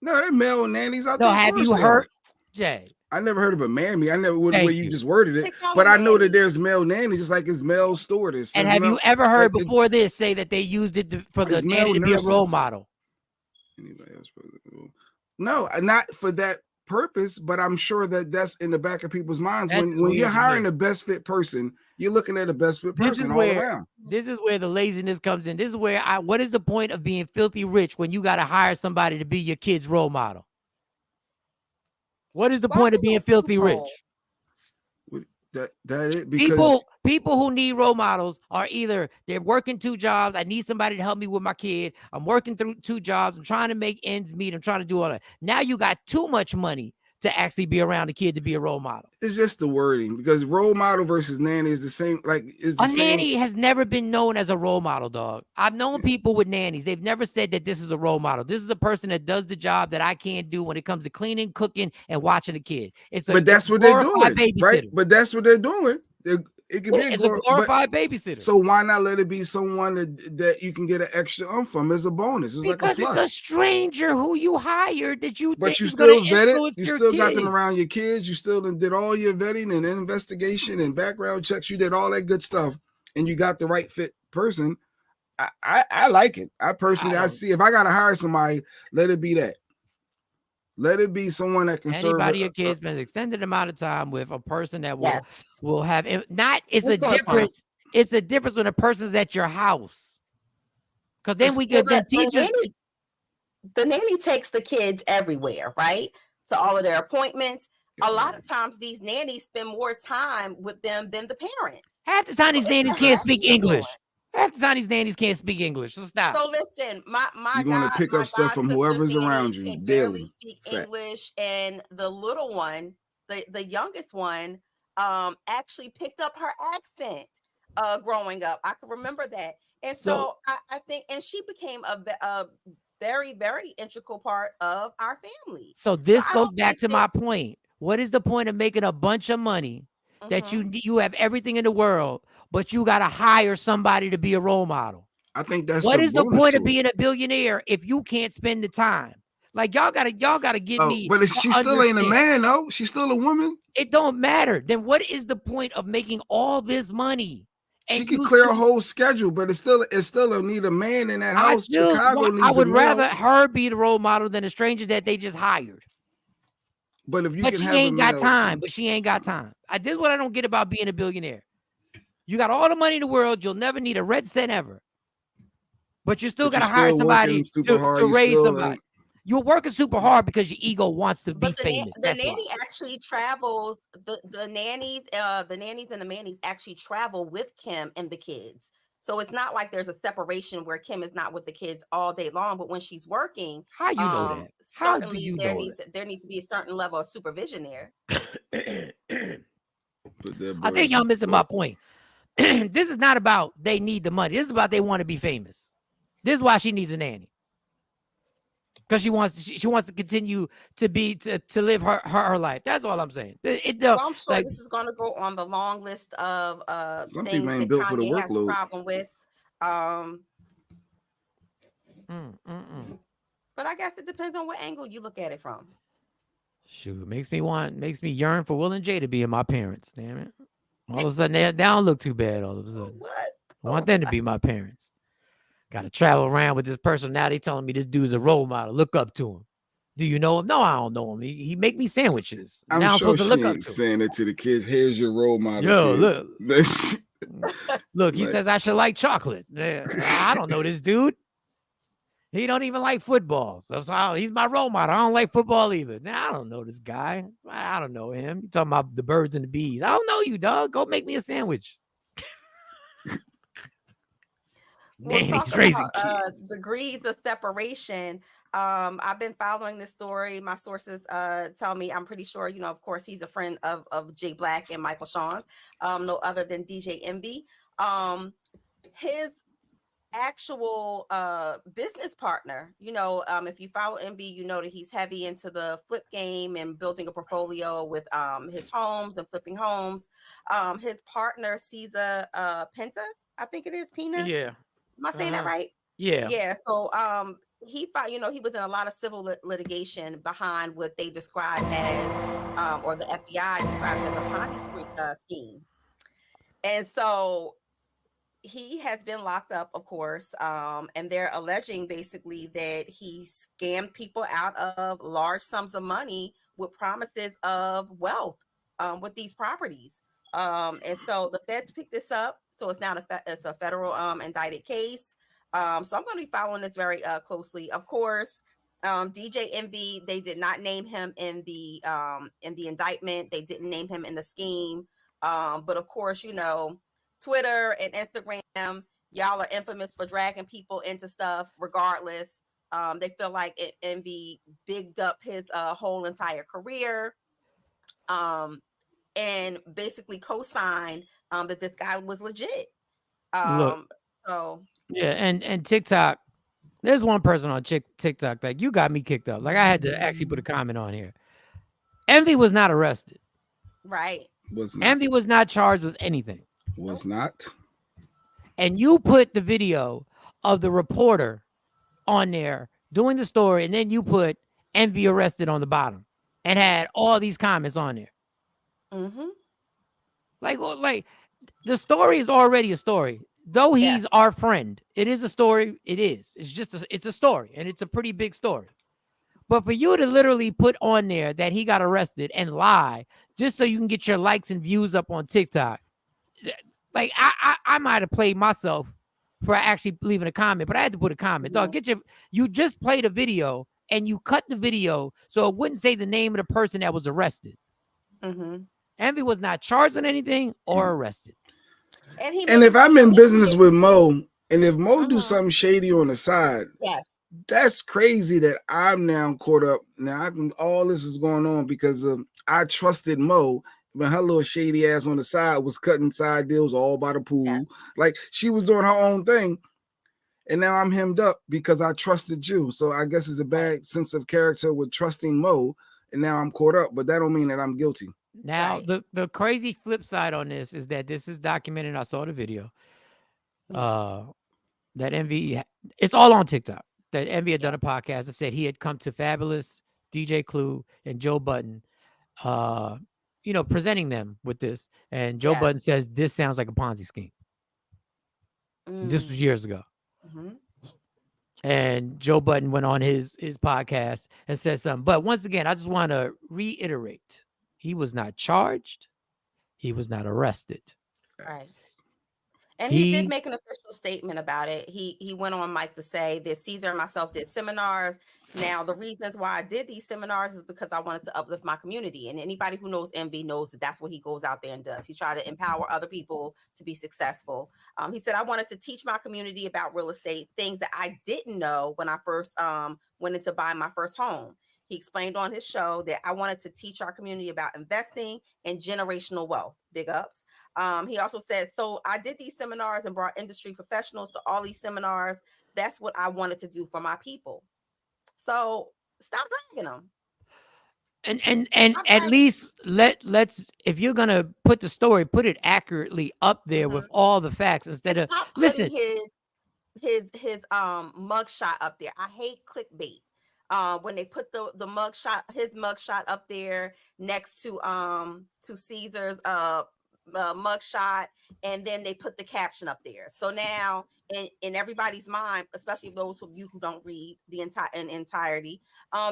No, they're male nannies out No, there. have you heard, Jay? I never heard of a mammy. I never would the Thank way you you. just worded it. They call But them I know that nannies. there's male nannies, just like it's male stewardess. And There's have male- you ever heard like, before this say that they used it for the It's male nanny to be a role nurses. model? Anybody else? No, not for that purpose, but I'm sure that that's in the back of people's minds. That's When weird you're to hiring me. the best fit person, you're looking at the best fit This is person all where around. the laziness comes in. This is where what is the point of being filthy rich when you got to hire somebody to be your kid's role model? What is the Why point of be being so filthy rich? With that it because People who need role models are either they're working 2 jobs. I need somebody to help me with my kid. I'm working through 2 jobs. I'm trying to make ends meet. I'm trying to do all that. Now you got too much money to actually be around a kid to be a role model. it's just the wording, because role model versus nanny is the same. Like is the A same. nanny has never been known as a role model, dog. I've known people with nannies. They've never said that this is a role model. This is a person that does the job that I can't do when it comes to cleaning, cooking, and watching a kid. But that's what they're glorified doing, right? But that's what they're doing. It can be It's a glorified babysitter. So why not let it be someone that you can get an extra from as a bonus? It's Because like a plus. it's a stranger who you hired that you But think you is still gonna vetted. influence You your still got them kid. around your kids. You still did all your vetting and investigation and background checks. You did all that good stuff, and you got the right fit person. I like it. I personally, I see if I gotta hire somebody, let it be that. Let it be someone that can serve. Anybody your kid spends extended amount of time with a person that will Yes. will have not. It's That's a what I'm talking difference. It's a difference when a person's at your house. Because then we Well, get then teachers. the nanny takes the kids everywhere, right? To all of their appointments. A lot of times these nannies spend more time with them than the parents. Half the time these It's nannies a can't heavy speak English. influence. Half the time these nannies can't speak English. So stop. So listen, my You're gonna God, pick my up stuff from god whoever's sister's around nanny you can daily. barely speak Facts. English, and the little one, the youngest one, actually picked up her accent. growing up. I can remember that. And So- so I think, and she became a very, very integral part of our family. So this I goes don't back think to that- my point. What is the point of making a bunch of money that Mhm. you have everything in the world, but you got to hire somebody to be a role model? I think that's What a is the bonus point to of it. being a billionaire if you can't spend the time? Like y'all gotta get Oh, me. but to she still ain't a understand. man, though. She's still a woman. It don't matter. Then what is the point of making all this money? She And could you clear still- a whole schedule, but it's still need a man in that house. Chicago I needs would a rather male. her be the role model than a stranger that they just hired. But if you But can she have a ain't got male, time. But she ain't got time. This is what I don't get about being a billionaire. You got all the money in the world. You'll never need a red cent ever. But you still but got you're to hire still somebody working super hard. to You raise still somebody. You're working super hard because your ego wants to be But famous. the That's why. nanny actually travels. The nannies and the mannies actually travel with Kim and the kids. So it's not like there's a separation where Kim is not with the kids all day long. But when she's working, How you know that? How do certainly you there know needs to be a certain level of supervision there. that? put that I bird think y'all in missing my point. This is not about they need the money. This is about they want to be famous. This is why she needs a nanny. Because she wants to continue to be to live her life. That's all I'm saying. Well, I'm sure like this is going to go on the long list of Some things people that ain't built for the Kanye has a workload. problem with. But I guess it depends on what angle you look at it from. shoot, makes me yearn for Will and Jay to be my parents. Damn it! All of a sudden they don't look too bad. All of a sudden, What? I want them to be my parents. Got to travel around with this person. Now they telling me this dude's a role model. Look up to him. Do you know him? No, I don't know him. He make me sandwiches. I'm now sure I'm supposed to she look up ain't to him. saying it to the kids. Here's your role model. Yo, kids. Look, he Like- says I should like chocolate. I don't know this dude. He don't even like football. So he's my role model. I don't like football either. Now I don't know this guy. I don't know him. You talking about the birds and the bees. I don't know you, dog. Go make me a sandwich. We'll talk Nannies raising about kids. degrees of separation. I've been following this story. My sources tell me, I'm pretty sure, of course, he's a friend of Jay Black and Michael Shawn's, no other than DJ Envy. His actual business partner, if you follow Envy, you know that he's heavy into the flip game and building a portfolio with his homes and flipping homes. His partner, Caesar Penta, I think it is Pina. Yeah. Am I saying that right? Yeah. Yeah. So he fought, he was in a lot of civil litigation behind what they described as or the FBI described as a Ponzi scheme. And so he has been locked up, of course, and they're alleging basically that he scammed people out of large sums of money with promises of wealth with these properties. And so the feds picked this up. So it's now it's a federal indicted case. So I'm going to be following this very closely. Of course, DJ Envy, they did not name him in the indictment. They didn't name him in the scheme. But of course, Twitter and Instagram, y'all are infamous for dragging people into stuff regardless. They feel like Envy bigged up his whole entire career and basically co-signed that this guy was legit. Look. So Yeah, and TikTok, there's one person on TikTok like, you got me kicked up. Like I had to actually put a comment on here. Envy was not arrested. Right. Envy was not charged with anything. Was not. And you put the video of the reporter on there doing the story, and then you put Envy arrested on the bottom and had all these comments on there. Mm-hmm. Like the story is already a story. Though he's our friend, it is a story. It is. It's just it's a story, and it's a pretty big story. But for you to literally put on there that he got arrested and lie just so you can get your likes and views up on TikTok, like I might have played myself for actually leaving a comment, but I had to put a comment. Dog, you just played a video and you cut the video so it wouldn't say the name of the person that was arrested. Mm-hmm. Envy was not charged with anything or arrested. And if I'm in business with Mo, and if Mo do something shady on the side, that's crazy that I'm now caught up. Now all this is going on because I trusted Mo, But her little shady ass on the side was cutting side deals all by the pool. Yes. Like she was doing her own thing. And now I'm hemmed up because I trusted you. So I guess it's a bad sense of character with trusting Mo. And now I'm caught up. But that don't mean that I'm guilty. Now, Right. the crazy flip side on this is that this is documented. I saw the video. That Envy, it's all on TikTok. That Envy had done a podcast that said he had come to Fabulous, DJ Clue, and Joe Budden, presenting them with this. And Joe Budden says this sounds like a Ponzi scheme. This was years ago. Mm-hmm. And Joe Budden went on his podcast and said something. But once again, I just want to reiterate, he was not charged. He was not arrested. Right. And he did make an official statement about it. He went on mic to say that Caesar and myself did seminars. Now, the reasons why I did these seminars is because I wanted to uplift my community. And anybody who knows Envy knows that that's what he goes out there and does. He tried to empower other people to be successful. He said, I wanted to teach my community about real estate, things that I didn't know when I first went into buying my first home. He explained on his show that I wanted to teach our community about investing and generational wealth. Big ups. He also said, so I did these seminars and brought industry professionals to all these seminars. That's what I wanted to do for my people. So stop dragging them. And at least let's if you're gonna put the story, put it accurately up there with all the facts instead of listen. His mugshot up there. I hate clickbait. When they put the mugshot, his mugshot up there next to Caesar's mugshot, and then they put the caption up there. So now in everybody's mind, especially those of you who don't read the entirety,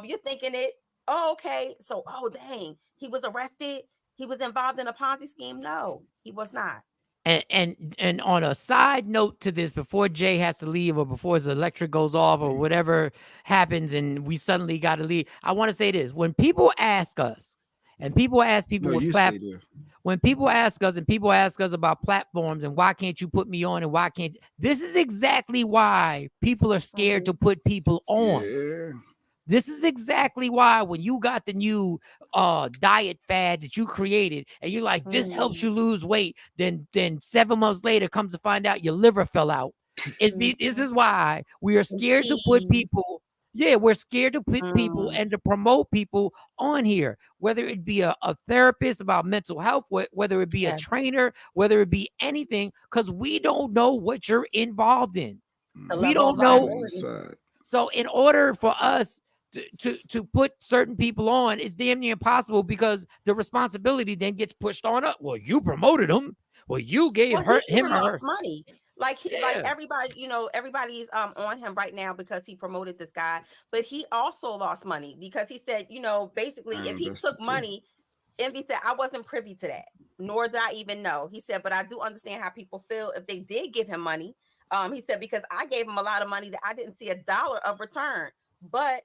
you're thinking it, oh, okay, so dang, he was arrested, he was involved in a Ponzi scheme. No, he was not. And on a side note to this, before Jay has to leave or before his electric goes off or whatever happens and we suddenly got to leave, I want to say this. When people ask us and people ask people when people ask us and people ask us about platforms and why can't you put me on and why can't, this is exactly why people are scared to put people on. Yeah. This is exactly why when you got the new diet fad that you created and you're like, this helps you lose weight, then 7 months later comes to find out your liver fell out. This is why we are scared to put people. Yeah, we're scared to put people and to promote people on here, whether it be a therapist about mental health, whether it be a trainer, whether it be anything, because we don't know what you're involved in. We don't know. So in order for us to put certain people on, it's damn near impossible because the responsibility then gets pushed on up. Well, you promoted him. Well, you gave him or her money. Like everybody, everybody's on him right now because he promoted this guy, but he also lost money because he said, basically if he took money, Envy said, I wasn't privy to that, nor did I even know. He said, but I do understand how people feel if they did give him money. He said, because I gave him a lot of money that I didn't see $1 of return. But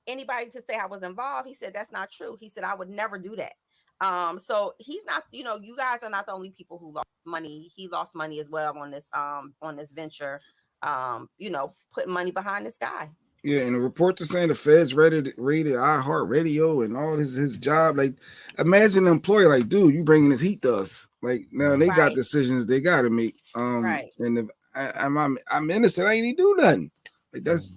anybody to say I was involved, he said, that's not true. He said, I would never do that. So he's not, you guys are not the only people who lost money. He lost money as well on this venture, putting money behind this guy. Yeah, and the reports are saying the feds raided iHeartRadio and all his job. Like, imagine an employer like, dude, you bringing this heat to us. Like, now they got decisions they got to make. And if I'm innocent, I ain't even do nothing. Like that's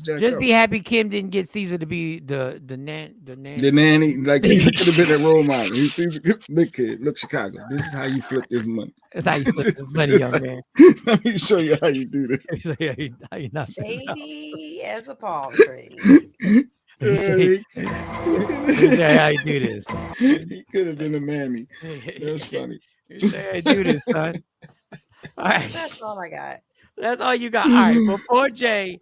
just be happy Kim didn't get Caesar to be the nanny. Like Caesar could have been that role model. He Caesar, look kid, look Chicago. This is how you flip this money. That's how you flip this money, young man. Let me show you how you do this. How you not shady as a palm tree. How you do this? He could have been a mammy. That's funny. How you do this, son? All right. That's all I got. That's all you got. All right, before Jay.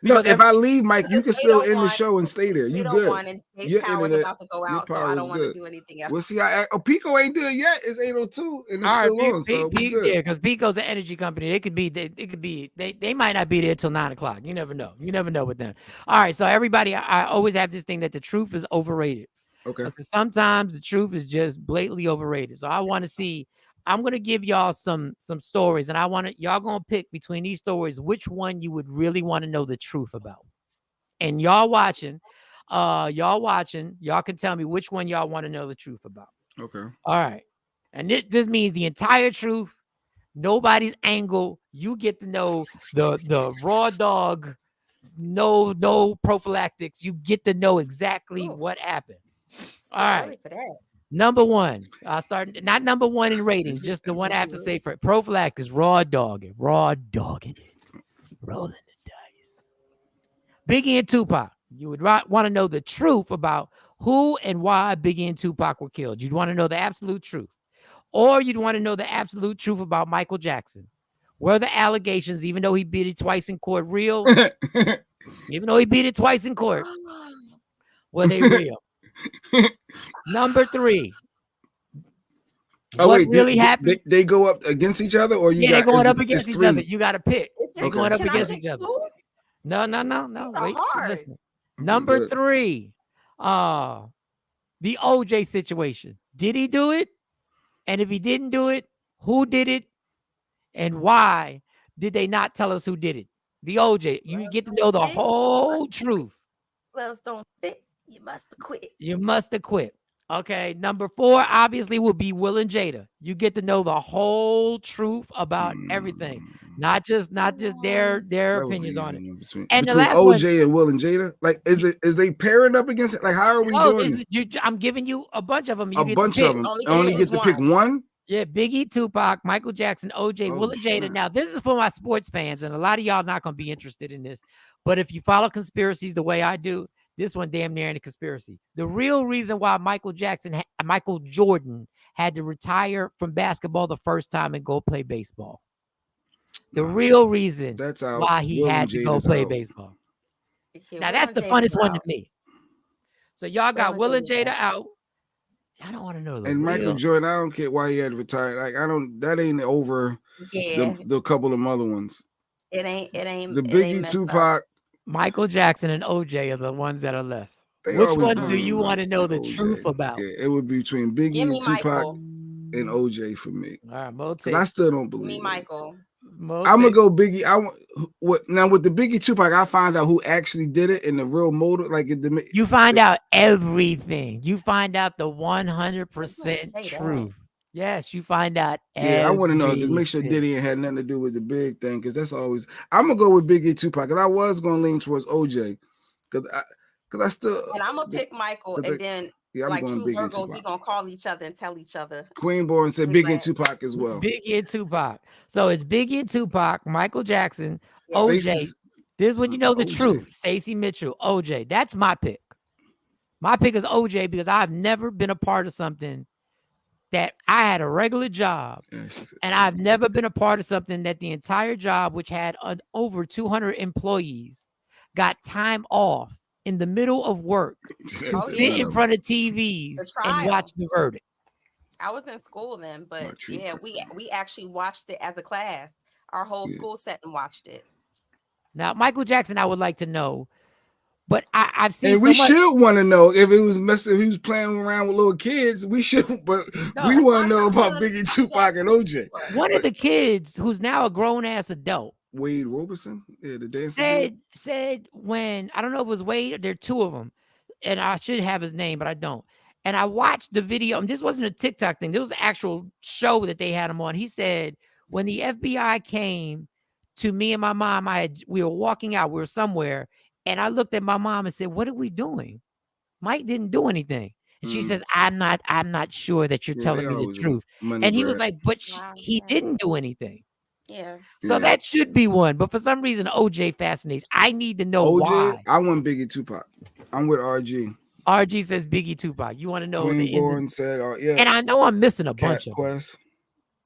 No, if I leave, Mike, you can still end the show and stay there. You good? Your power's about to go out, so I don't want to do anything else. Well, see, Pico ain't done yet. It's 8:02 and it's still on. So yeah, because Pico's an energy company. It could be. They might not be there till 9 o'clock. You never know. You never know with them. All right, so everybody, I always have this thing that the truth is overrated. Okay. Because sometimes the truth is just blatantly overrated. So I want to see. I'm going to give y'all some stories, and I want y'all going to pick between these stories which one you would really want to know the truth about. And y'all watching, y'all can tell me which one y'all want to know the truth about. Okay. All right. And this means the entire truth, nobody's angle. You get to know the raw dog, no prophylactics. You get to know exactly Ooh, what happened. it's All too right. early for that. Number one, I'll start not number one in ratings, just the one I have to say for it. Prophylactics, raw dogging it, rolling the dice. Biggie and Tupac. You would want to know the truth about who and why Biggie and Tupac were killed. You'd want to know the absolute truth. Or you'd want to know the absolute truth about Michael Jackson. Were the allegations, even though he beat it twice in court, real? Even though he beat it twice in court, were they real? Number three. Oh What wait, really happened? they go up against each other, or Yeah, they're going up against each other. You got to pick. They're Okay. going up Can I against pick each other. two? No. These are Wait, hard. listen. Number Good. three, the OJ situation. Did he do it? And if he didn't do it, who did it? And why did they not tell us who did it? The OJ. You get to know the whole truth. Gloves don't fit. You must quit. You must have quit. Okay. Number four, obviously, will be Will and Jada. You get to know the whole truth about everything, not just their That was opinions easy on it. one. And the Between last one, OJ and Will and Jada, like, is they pairing up against it? Like, how are we doing this? I'm giving you a bunch of them. You A get bunch to pick. of them. Only I only choose get to pick one. Yeah, Biggie, Tupac, Michael Jackson, OJ, Oh, Will and Jada. snap. Now, this is for my sports fans, and a lot of y'all not going to be interested in this. But if you follow conspiracies the way I do, this one damn near ain't a conspiracy. The real reason why Michael Jordan had to retire from basketball the first time and go play baseball. The real reason That's out. why he Will had and to go Jada's play out. baseball. Yeah, Now, Will that's and the Jada's funnest one to out. me. So y'all got Will Will and and Jada Jada out. I don't want to know the And Michael real. Jordan, I don't care why he had to retire. Like, that ain't over Yeah, the couple of other ones. it ain't The it ain't Biggie, messed up. Tupac, Michael Jackson and OJ are the ones that are left. they Which always ones do blame you want to know the OJ. truth about? Yeah, it would be between Give Biggie me and Tupac Michael. and OJ for me. All right, Because I still don't Give me believe it. Michael. I'm gonna go Biggie. Now with the Biggie Tupac, I find out who actually did it and the real motive. Like You find out everything. You find out the 100% say that. truth. Yes, you find out yeah, I want to know. Just everything. make sure Diddy ain't had nothing to do with the big thing, because that's always. I'm gonna go with Biggie Tupac, because I was gonna lean towards OJ, because I still. And I'm gonna pick Michael, and then I'm like going true Biggie and Virgos, we Tupac. gonna call each other and tell each other. Queenborn said We Biggie and like- Tupac as well. Biggie and Tupac. So it's Biggie and Tupac, Michael Jackson, Yeah. OJ. Stacey's- This is when you know the OJ. truth. Stacey Mitchell, OJ. That's my pick. My pick is OJ because I've never been a part of something that I had a regular job, Yeah, she said- and I've never been a part of something that the entire job, which had over 200 employees, got time off in the middle of work to Oh, sit yeah. in front of TVs The and trial. watch the verdict. I was in school then, but My true yeah, we actually watched it as a class. Our whole school sat and watched it. Now, Michael Jackson, I would like to know, but I've seen And so we much. should want to know if it was messing, if he was playing around with little kids. We should, but No, we that's want to know I'm about telling Biggie, you, Tupac, and OJ. One of the kids who's now a grown ass adult Wade Roberson, yeah, the dancer. said when, I don't know if it was Wade, or there are two of them, and I should have his name, but I don't. And I watched the video, and this wasn't a TikTok thing. This was an actual show that they had him on. He said when the FBI came to me and my mom, we were walking out, we were somewhere, and I looked at my mom and said, "What are we doing? Mike didn't do anything." And she says, I'm not sure that you're telling me the truth. And he was like, but he didn't do anything. Yeah. So that should be one. But for some reason, OJ fascinates. I need to know OJ, why. I want Biggie Tupac. I'm with RG. RG says Biggie Tupac. You want to know Queenborn said, yeah. And I know I'm missing a bunch of them. Quest.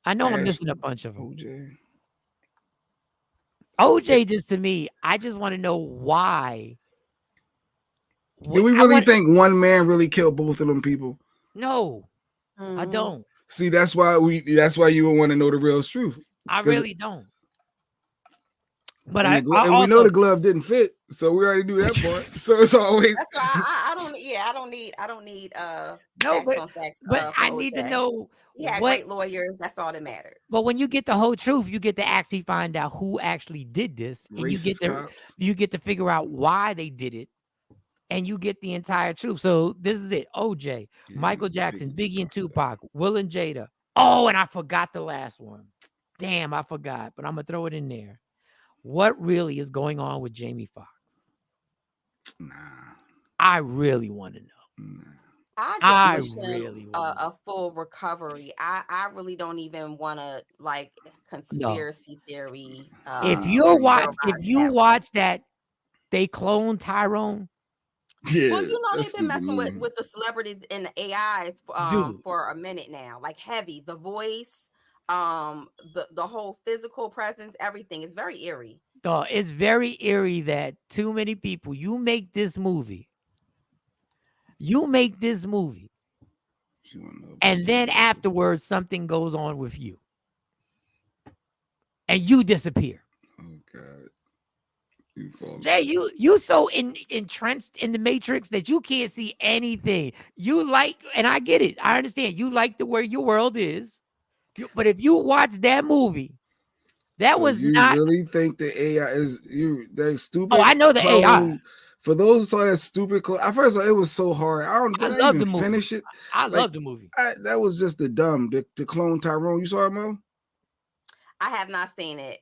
I know I'm missing a bunch of them. OJ. OJ, just to me, I just want to know why. Do we really think one man really killed both of them people? No, I don't. See, that's why you would want to know the real truth. I really don't. But we know the glove didn't fit, so we already do that part. So it's always. That's why I don't. Yeah, I don't need. No, facts but I need to know. Yeah, great lawyers. That's all that matters. But when you get the whole truth, you get to actually find out who actually did this, and you get to figure out why they did it, and you get the entire truth. So this is it. OJ, Yeah, Michael it's Jackson, Biggie, Biggie and Tupac, Will and Jada. Oh, and I forgot the last one. Damn, I forgot, but I'm gonna throw it in there. What really is going on with Jamie Foxx? Nah. I really want to know. Nah. I just I wish him really want to a full recovery. I really don't even want to like know. conspiracy theory. If Theorize you that one. watch that they cloned Tyrone, Yeah, Well, you know that's they've been stupid messing movie. with the celebrities and the AIs dude, for a minute now. Like Heavy, the voice, the whole physical presence, everything is very eerie. it's very eerie that too many people. You make this movie, She wanna know about and then that. afterwards something goes on with you, and you disappear. Oh God. You fall. Jay, you so entrenched in the matrix that you can't see anything. You like, and I get it. I understand. You like the way your world is. But if you watch that movie, that So was you not. really think the AI is that stupid? Oh, I know the AI. clone? For those who saw that stupid clone, at first it was so hard. I Did I love even the movie. finish it? I Like, love the movie. that was just the dumb to clone Tyrone. You saw it, Mo? I have not seen it.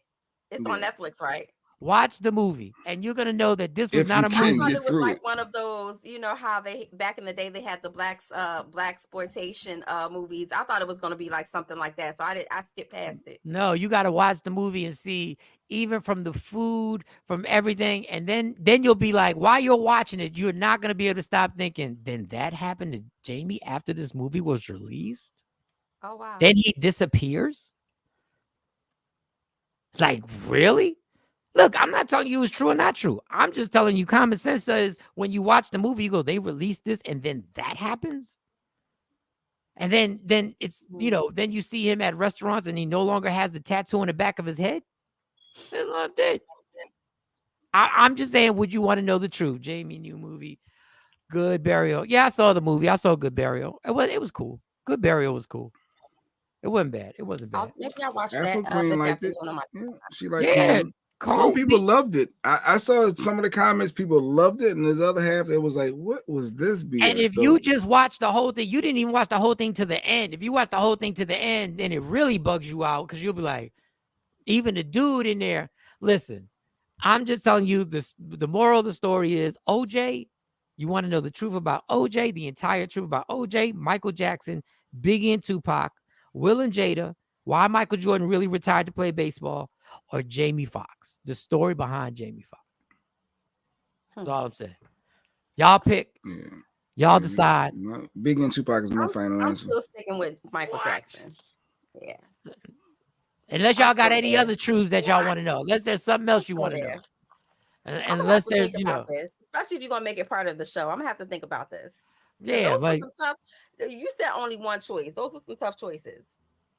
It's on Yeah. Netflix, right? Watch the movie, and you're gonna know that this was If not you a I can movie. thought get it was through like it. one of those, you know how they back in the day they had the black exploitation movies. I thought it was going to be like something like that, so I skipped past it. No, you got to watch the movie and see, even from the food, from everything, and then you'll be like, while you're watching it, you're not gonna be able to stop thinking. Then that happened to Jamie after this movie was released. Oh wow! Then he disappears. Like, really? Look, I'm not telling you it's true or not true. I'm just telling you common sense says when you watch the movie, you go, they released this, and then that happens. And then it's, then you see him at restaurants and he no longer has the tattoo on the back of his head. I loved it. I'm just saying, would you want to know the truth? Jamie, new movie, Good Burial. Yeah, I saw the movie. I saw Good Burial. It was cool. Good Burial was cool. It wasn't bad. It wasn't bad. Maybe I watched Afro that Queen this liked it. afternoon on my. Yeah, she liked Yeah, Clone. Some people loved it. I saw some of the comments. People loved it, and there's other half that was like, "What was this BS?" And if you just watch the whole thing, you didn't even watch the whole thing to the end. If you watch the whole thing to the end, then it really bugs you out because you'll be like, even the dude in there. Listen, I'm just telling you this. The moral of the story is OJ. You want to know the truth about OJ, the entire truth about OJ, Michael Jackson, Biggie and Tupac, Will and Jada, why Michael Jordan really retired to play baseball, or Jamie Foxx, the story behind Jamie Foxx. That's all I'm saying. Y'all pick. Yeah. Y'all decide. Biggie and Tupac is my final I'm answer. still sticking with Michael Jackson. Yeah. Unless y'all got any other truths that y'all want to know. Unless there's something else you want to know. And unless there's, think about this, especially if you're gonna make it part of the show. I'm gonna have to think about this. Yeah, like some tough. You said only one choice. Those were some tough choices.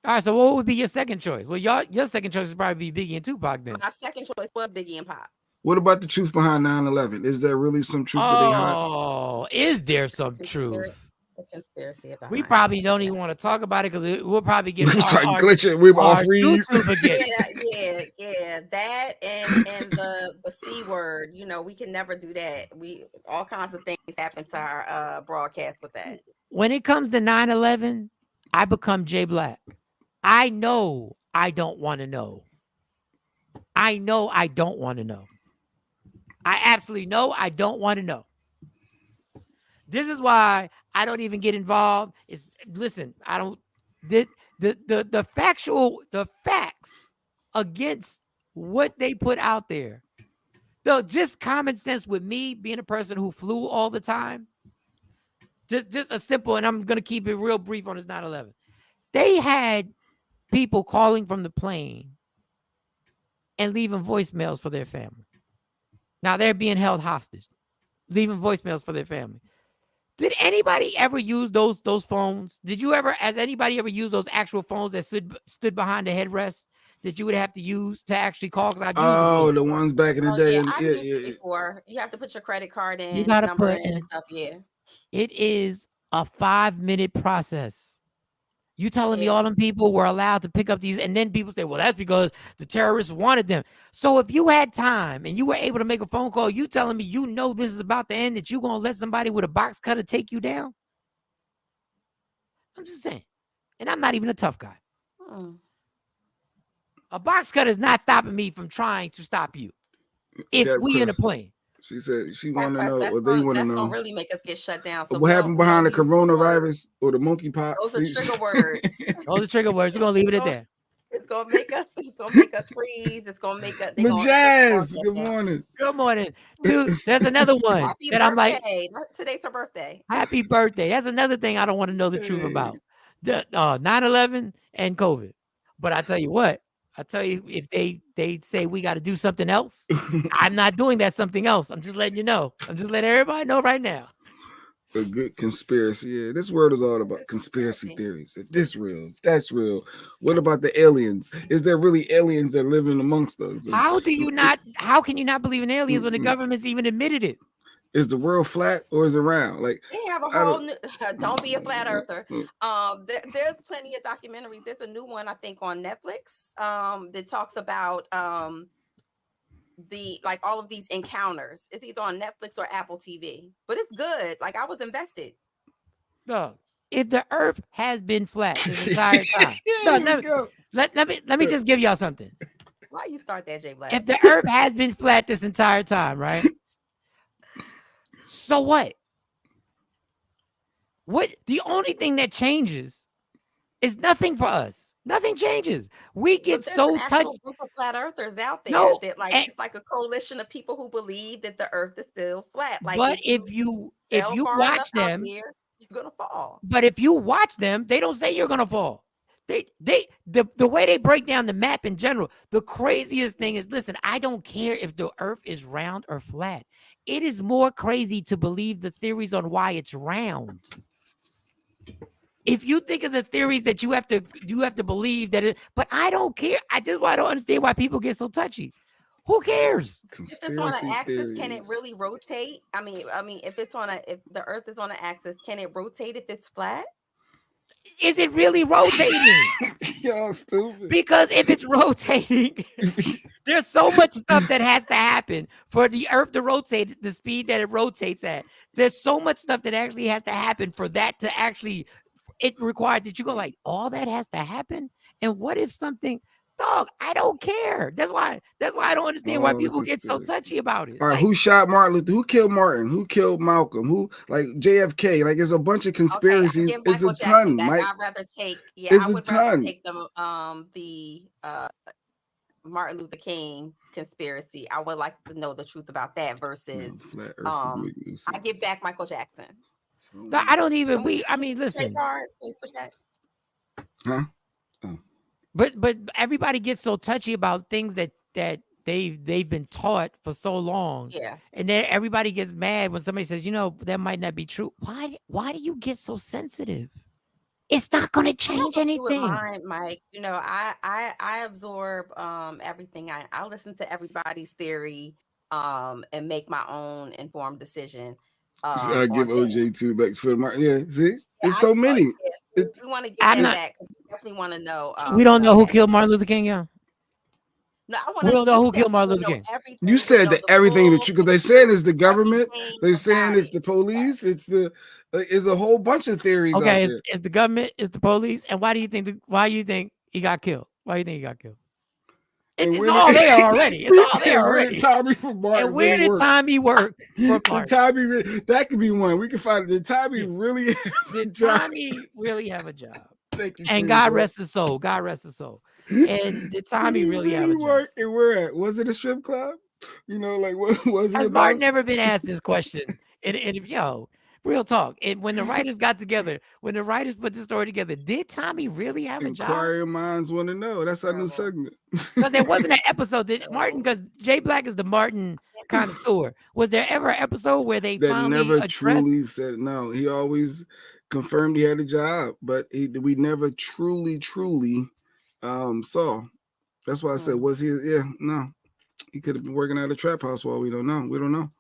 All right, so what would be your second choice? Well, your second choice would probably be Biggie and Tupac then. My second choice was Biggie and Pop. What about the truth behind 9/11? Is there really some truth that they hide? Oh, is there some truth? A conspiracy about. We probably don't even want to talk about it because we'll probably get glitching. We're off reads. Yeah, that and the C word. You know, we can never do that. All kinds of things happen to our broadcast with that. When it comes to 9/11, I become Jay Black. I know I don't want to know. I know I don't want to know. I absolutely know I don't want to know. This is why I don't even get involved. Listen, I don't the facts against what they put out there. Though just common sense with me being a person who flew all the time. Just a simple, and I'm gonna keep it real brief on this 9/11. They had people calling from the plane and leaving voicemails for their family. Now they're being held hostage, leaving voicemails for their family. Did anybody ever use those phones? Has anybody ever used those actual phones that stood behind the headrest that you would have to use to actually call? Because the ones back in the day. Yeah, I've used it before. You have to put your credit card in, you gotta number put in and stuff. Yeah, it is a 5-minute process. You telling me all them people were allowed to pick up these, and then people say, well, that's because the terrorists wanted them. So if you had time and you were able to make a phone call, you telling me you know this is about to end, that you gonna let somebody with a box cutter take you down? I'm just saying. And I'm not even a tough guy. A box cutter is not stopping me from trying to stop you. If we in a plane. She said she want to know, or they want to know. That's gonna really make us get shut down. So what happened behind the coronavirus or the monkeypox? Those are trigger words. Those are trigger words. We're gonna leave it at that. It's gonna make us freeze. It's gonna make us. Jazz, good morning. Good morning. Dude, there's another one Happy that birthday. I'm like, today's her birthday. Happy birthday. That's another thing I don't want to know the truth about. The 9/11 and COVID. But I tell you what, if they say we got to do something else, I'm not doing that something else. I'm just letting you know. I'm just letting everybody know right now. A good conspiracy. Yeah, this world is all about conspiracy theories. If this real, that's real. What about the aliens? Is there really aliens that live in amongst us? How can you not believe in aliens when the government's even admitted it? Is the world flat or is it round? Like they have a whole new, don't be a flat earther. There's plenty of documentaries. There's a new one I think on Netflix that talks about all of these encounters. It's either on Netflix or Apple TV, but it's good. Like I was invested. No, if the Earth has been flat this entire time, let me just give y'all something. Why you start that, Jay Black? If the Earth has been flat this entire time, right? So what? The only thing that changes is nothing for us. Nothing changes. We get so touched. Group of flat earthers out there that it's like a coalition of people who believe that the Earth is still flat. Like, but if you watch them, you're gonna fall. But if you watch them, they don't say you're gonna fall. The way they break down the map in general, the craziest thing is, listen, I don't care if the Earth is round or flat. It is more crazy to believe the theories on why it's round. If you think of the theories that you have to believe that it, but I don't care. I don't understand why people get so touchy. Who cares? If it's on an axis, can it really rotate? I mean, if the Earth is on an axis, can it rotate if it's flat? Is it really rotating? Y'all stupid. Because if it's rotating, there's so much stuff that has to happen for the Earth to rotate at the speed that it rotates at. There's so much stuff that actually has to happen for that to actually, it required that you go like, all that has to happen? And what if something, dog, I don't care. That's why I don't understand why people get so touchy about it. All right, who shot Martin Luther? Who killed Martin? Who killed Malcolm? Who, like JFK? Like, it's a bunch of conspiracies. It's a ton, Mike. I'd rather take, I would rather take the Martin Luther King conspiracy. I would like to know the truth about that versus I give back Michael Jackson. No, I don't even. Listen. Huh? Oh. But everybody gets so touchy about things that they've been taught for so long. Yeah. And then everybody gets mad when somebody says, that might not be true. Why do you get so sensitive? It's not going to change anything. Mike. I absorb everything. I listen to everybody's theory and make my own informed decision. I give OJ 2 back for the Martin. Yeah, see, it's so many. We want to get that back because we definitely want to know. We don't know who killed Martin Luther King, yeah. No, we don't know who killed Martin Luther King. You said that everything that because they're saying it's the government, they're saying it's the police, it's a whole bunch of theories. Okay, it's the government, it's the police, and why do you think he got killed? Why do you think he got killed? It's all there already. It's all there already. Tommy from Martin. And where did Tommy work for Martin? Tommy, that could be one. We can find it. Did Tommy really have a job? Tommy really have a job? Thank you. And God rest his soul. God rest his soul. And did Tommy really have a job? And where at? Was it a strip club? What was it? Has Martin never been asked this question? And real talk. And when the writers got together, when the writers put the story together, did Tommy really have a job? Inquiring minds want to know. That's our new segment. Because there wasn't an episode that Martin, because Jay Black is the Martin connoisseur. Was there ever an episode where they finally never truly said no? He always confirmed he had a job, but we never truly saw. That's why I said, was he? Yeah, no. He could have been working at a trap house while we don't know. We don't know.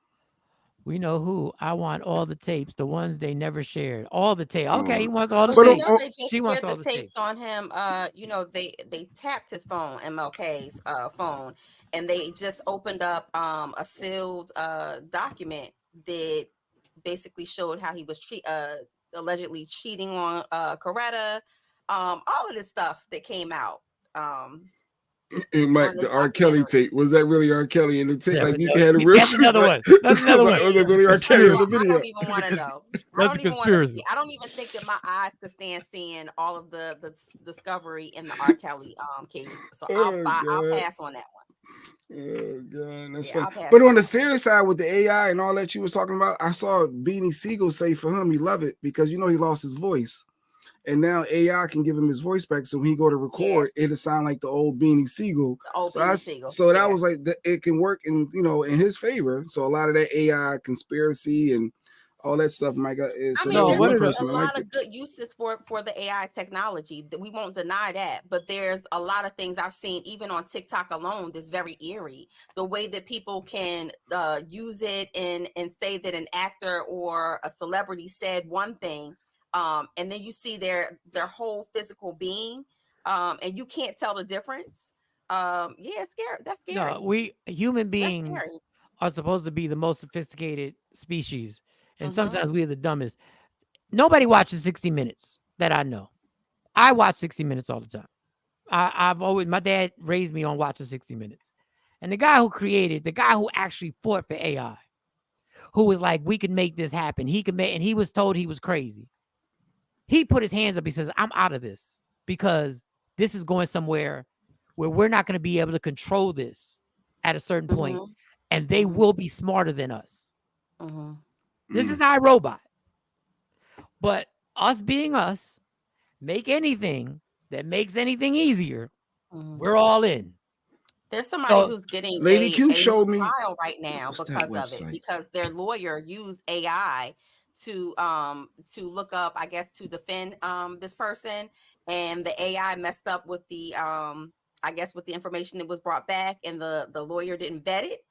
We know who. I want all the tapes, the ones they never shared. All the tapes. Okay, he Oh. wants all the But But you tapes. know they just She wants shared all the the tapes tapes. on him. They tapped his phone, MLK's phone, and they just opened up a sealed document that basically showed how he was allegedly cheating on Coretta, all of this stuff that came out. And On the this R. Kelly documentary. tape, was that really R. Kelly in the tape? That Like was- you that can was- have the real That's shit, another right? one. That's another one. Was that That's a really R. Kelly on the conspiracy. I video? don't even want to know. I That's a don't even want to conspiracy. see. I don't even think that my eyes could stand seeing all of the discovery in the R. Kelly case. So Oh I'll god. pass on that one. Oh god, that's Yeah, funny. I'll pass But on on the that one. serious side with the AI and all that you was talking about, I saw Beanie Siegel say for him he love it because he lost his voice. And now AI can give him his voice back, so when he go to record, it'll sound like the old Beanie Siegel. The old Beanie Siegel. So that Yeah. was like it can work in in his favor. So a lot of that AI conspiracy and all that stuff, Mike. So I that mean, was there's one a person I lot liked of it. good uses for the AI technology. We won't deny that, but there's a lot of things I've seen even on TikTok alone that's very eerie. The way that people can use it and say that an actor or a celebrity said one thing, and then you see their whole physical being, and you can't tell the difference. Yeah, it's scary. That's scary. No, we human That's beings scary. are supposed to be the most sophisticated species, and Mhm. sometimes we are the dumbest. Nobody watches 60 Minutes that I know. I watch 60 Minutes all the time. I've always, my dad raised me on watching 60 Minutes. And the guy who actually fought for AI, who was like, we can make this happen. He could make, and he was told he was crazy. He put his hands up. He says, I'm out of this because this is going somewhere where we're not going to be able to control this at a certain point, Mhm. and they will be smarter than us. Mhm. This is iRobot. But us being us, make anything that makes anything easier, Mhm. we're all in. There's somebody So who's getting Lady a Q showed me trial right now what's that because of it, website? because their lawyer used AI to look up, I guess, to defend this person, and the AI messed up with the I guess with the information that was brought back, and the lawyer didn't vet it,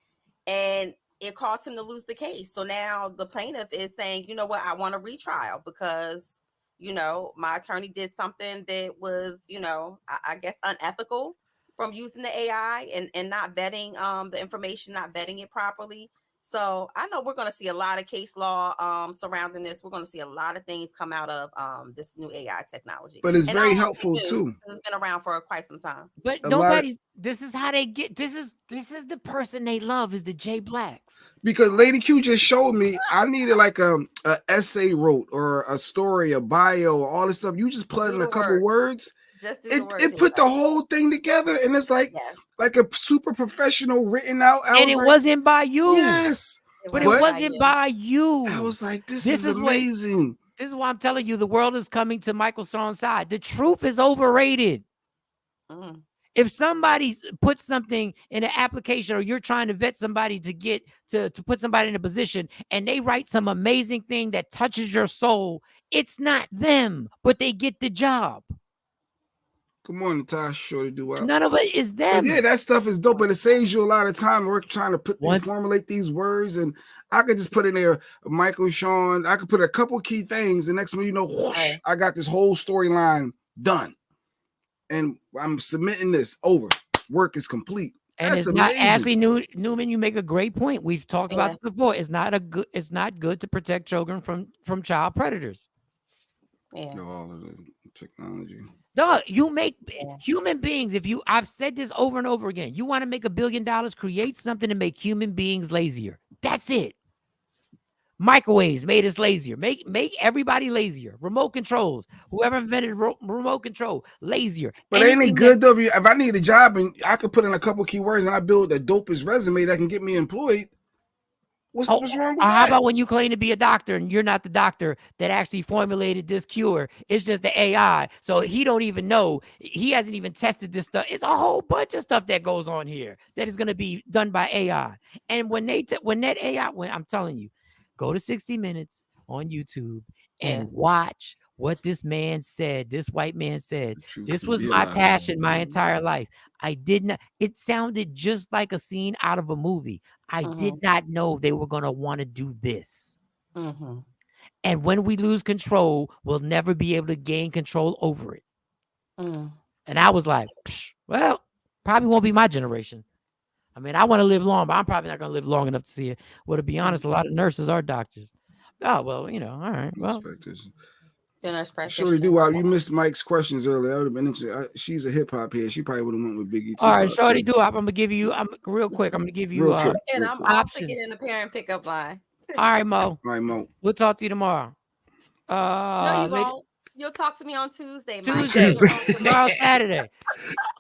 and it caused him to lose the case. So now the plaintiff is saying, you know what, I want a retrial because my attorney did something that was, I guess unethical from using the AI and not vetting the information, not vetting it properly. So I know we're going to see a lot of case law surrounding this. We're going to see a lot of things come out of this new AI technology. But it's And I very don't want to helpful be new, too. 'cause it's been around for quite some time. but A lot of, this is how they get, this is the person they love is the J Blacks. because Lady Q just showed me I needed like a essay wrote or a story, a bio, all this stuff. You just plug Do in a the couple work. words, Just do the work. it put the whole thing together, and it's like Yes. a super professional written out. I And was it like, wasn't by you. yes, But it but wasn't by you. I was like, this This is is what amazing. this is why I'm telling you the world is coming to Michael Shawn's side. The truth is overrated. Mm. If somebody puts something in an application, or you're trying to vet somebody to get to put somebody in a position, and they write some amazing thing that touches your soul, it's not them, but they get the job. Good morning, Tosh. Shorty do well. None of it is But them. yeah, that stuff is dope, but it saves you a lot of time. We're trying to Once- formulate these words, and I could just put in there Michael Shawn. I could put a couple key things, and next thing you know, whoosh, I got this whole storyline done, and I'm submitting this over. Work is complete. And That's it's not amazing. Ashley Newman. You make a great point. We've talked about this before. It's not good to protect children from child predators. Yeah. All of the technology. Dog, you make human beings. I've said this over and over again. You want to make $1 billion, create something to make human beings lazier. That's it. Microwaves made us lazier. Make everybody lazier. Remote controls. Whoever invented remote control, lazier. But ain't it good though? If I need a job and I could put in a couple keywords and I build the dopest resume that can get me employed, what's wrong with that? How about when you claim to be a doctor and you're not the doctor that actually formulated this cure? It's just the AI. So he don't even know. He hasn't even tested this stuff. It's a whole bunch of stuff that goes on here that is going to be done by AI. And when I'm telling you, go to 60 Minutes on YouTube and watch what this man said, this white man said. Truth This can was be a my lie. passion my entire life. I did not, it sounded just like a scene out of a movie. I did not know they were going to want to do this. And when we lose control, we'll never be able to gain control over it. And I was like, well, probably won't be my generation. I mean, I want to live long, but I'm probably not going to live long enough to see it. Well, to be honest, a lot of nurses are doctors. Oh, well, you know, all right. Well, Sure, you do. Wow, you missed Mike's questions earlier. I would have been interested. She's a hip hop head. She probably would have went with Biggie. All right, Shorty, do. I'm gonna give you. I'm real quick. I'm gonna give you. And I'm also getting the parent pickup line. All right, Mo. All right, Mo. We'll talk to you tomorrow. No, you won't. You'll talk to me on Tuesday. Tomorrow, Saturday.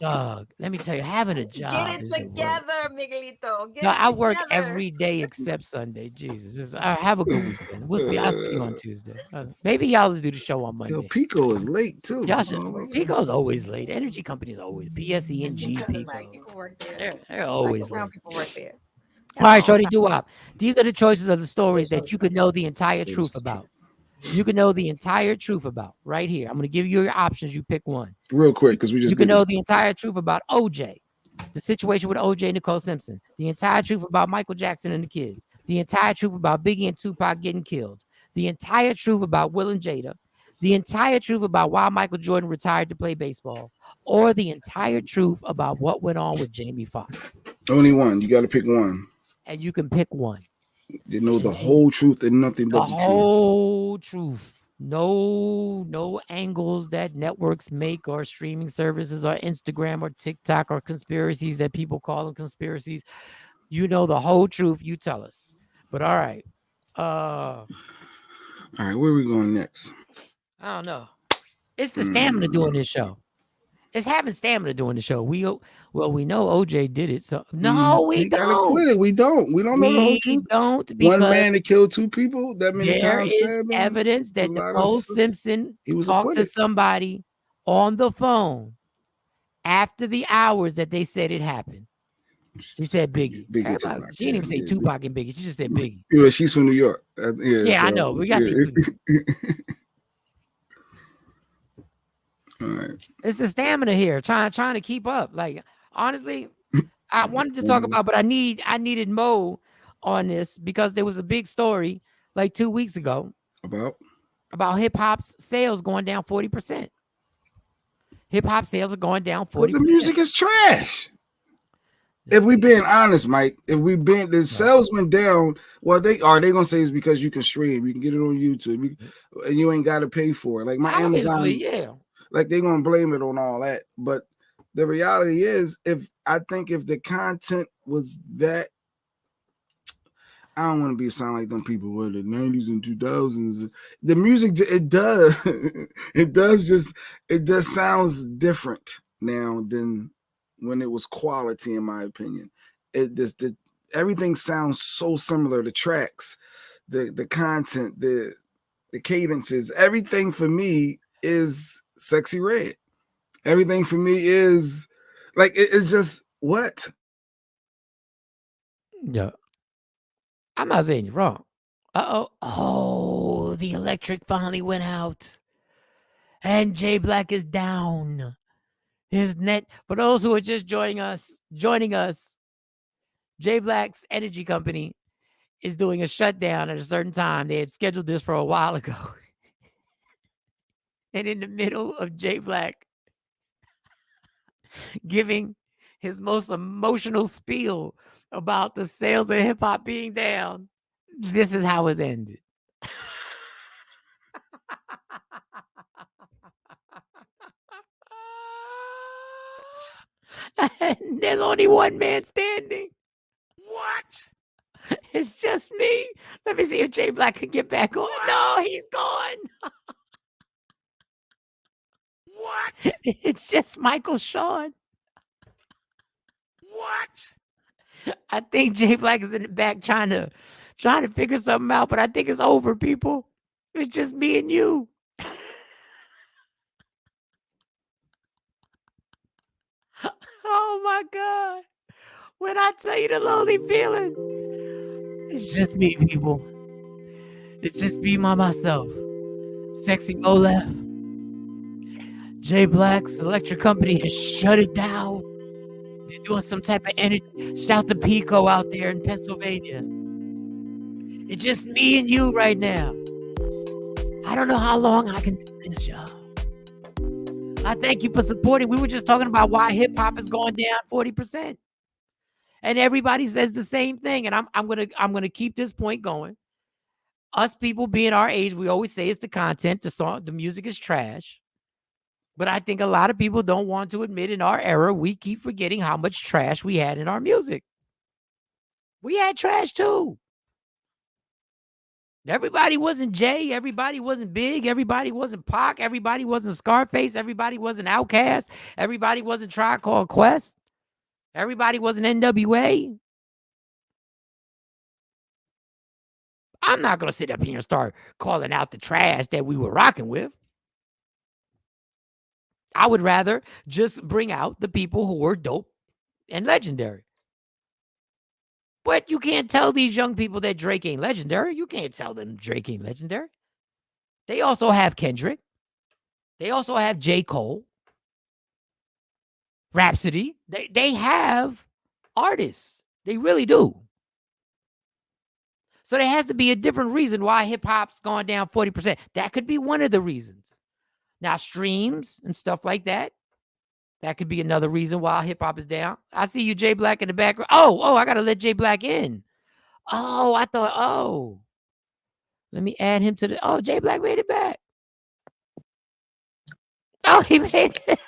Dog, let me tell you, having a job. Get it together, Miguelito. I work every day except Sunday. Jesus, have a good weekend. We'll see. I'll see you on Tuesday. Maybe y'all will do the show on Monday. Yo, Pico is late too. Pico's always late. Energy companies always. PSE&G, Pico. People work there. They're always late. People work there. All right, Shorty Doo-Wop. These are the choices of the stories that you could know the entire truth about. You can know the entire truth about right here. I'm going to give you your options. You pick one. Real quick, because we just. You can know the entire truth about OJ, the situation with OJ and Nicole Simpson, the entire truth about Michael Jackson and the kids, the entire truth about Biggie and Tupac getting killed, the entire truth about Will and Jada, the entire truth about why Michael Jordan retired to play baseball, or the entire truth about what went on with Jamie Foxx. Only one. You got to pick one. And you can pick one. You know the whole truth and nothing but the whole truth. No angles that networks make or streaming services or Instagram or TikTok or conspiracies that people call them conspiracies. You know the whole truth. You tell us. But all right. All right, where are we going next? I don't know. It's the stamina doing this show. It's having stamina doing the show. We know OJ did it. So no, we don't. Gotta quit it. We don't know the whole truth. Don't. One man that killed two people that many times. There is evidence that Nicole Simpson talked to somebody on the phone after the hours that they said it happened. She said Biggie. Tupac, she didn't even say Tupac and Biggie. She just said Biggie. Yeah, she's from New York. Yeah, so, I know. We got to see. All right. It's the stamina here, trying to keep up. Like, honestly, I wanted to talk about, but I needed Mo on this because there was a big story like 2 weeks ago about hip hop's sales going down 40%. Hip hop sales are going down 40%. The music is trash. If we being honest, Mike, the sales went down. Well, they gonna say it's because you can stream, you can get it on YouTube, and you ain't got to pay for it. Like my Amazon, yeah. Like they're gonna blame it on all that, but the reality is, if the content was that, I don't want to sound like them people were the 90s and 2000s. The music, it does sounds different now than when it was quality, in my opinion. Everything sounds so similar. The tracks, the content, the cadences, everything for me is Sexy Red. Everything for me is like it's just what? Yeah. I'm not saying you're wrong. Oh, the electric finally went out. And Jay Black is down. His net, for those who are just joining us, Jay Black's energy company is doing a shutdown at a certain time. They had scheduled this for a while ago. And in the middle of Jay Black giving his most emotional spiel about the sales of hip hop being down, this is how it's ended. And there's only one man standing. What? It's just me. Let me see if Jay Black can get back on. What? No, he's gone. What? It's just Michael Shawn. What? I think Jay Black is in the back trying to figure something out, but I think it's over, people. It's just me and you. Oh my God. When I tell you the lonely feeling, it's just me, people. It's just me by myself. Sexy Molef. J Black's electric company has shut it down. They're doing some type of energy. Shout to Pico out there in Pennsylvania. It's just me and you right now. I don't know how long I can do this, y'all. I thank you for supporting. We were just talking about why hip hop is going down 40%. And everybody says the same thing. And I'm gonna keep this point going. Us people being our age, we always say it's the content, the song, the music is trash. But I think a lot of people don't want to admit in our era, we keep forgetting how much trash we had in our music. We had trash too. Everybody wasn't Jay. Everybody wasn't Big. Everybody wasn't Pac. Everybody wasn't Scarface. Everybody wasn't Outkast. Everybody wasn't Tribe Called Quest. Everybody wasn't NWA. I'm not going to sit up here and start calling out the trash that we were rocking with. I would rather just bring out the people who were dope and legendary. But you can't tell these young people that Drake ain't legendary. You can't tell them Drake ain't legendary. They also have Kendrick. They also have J. Cole. Rhapsody. They have artists. They really do. So there has to be a different reason why hip-hop's gone down 40%. That could be one of the reasons. Now, streams and stuff like that, that could be another reason why hip-hop is down. I see you, J Black, in the background. Oh, I got to let J Black in. Oh, I thought, let me add him to the, J Black made it back. Oh, he made it.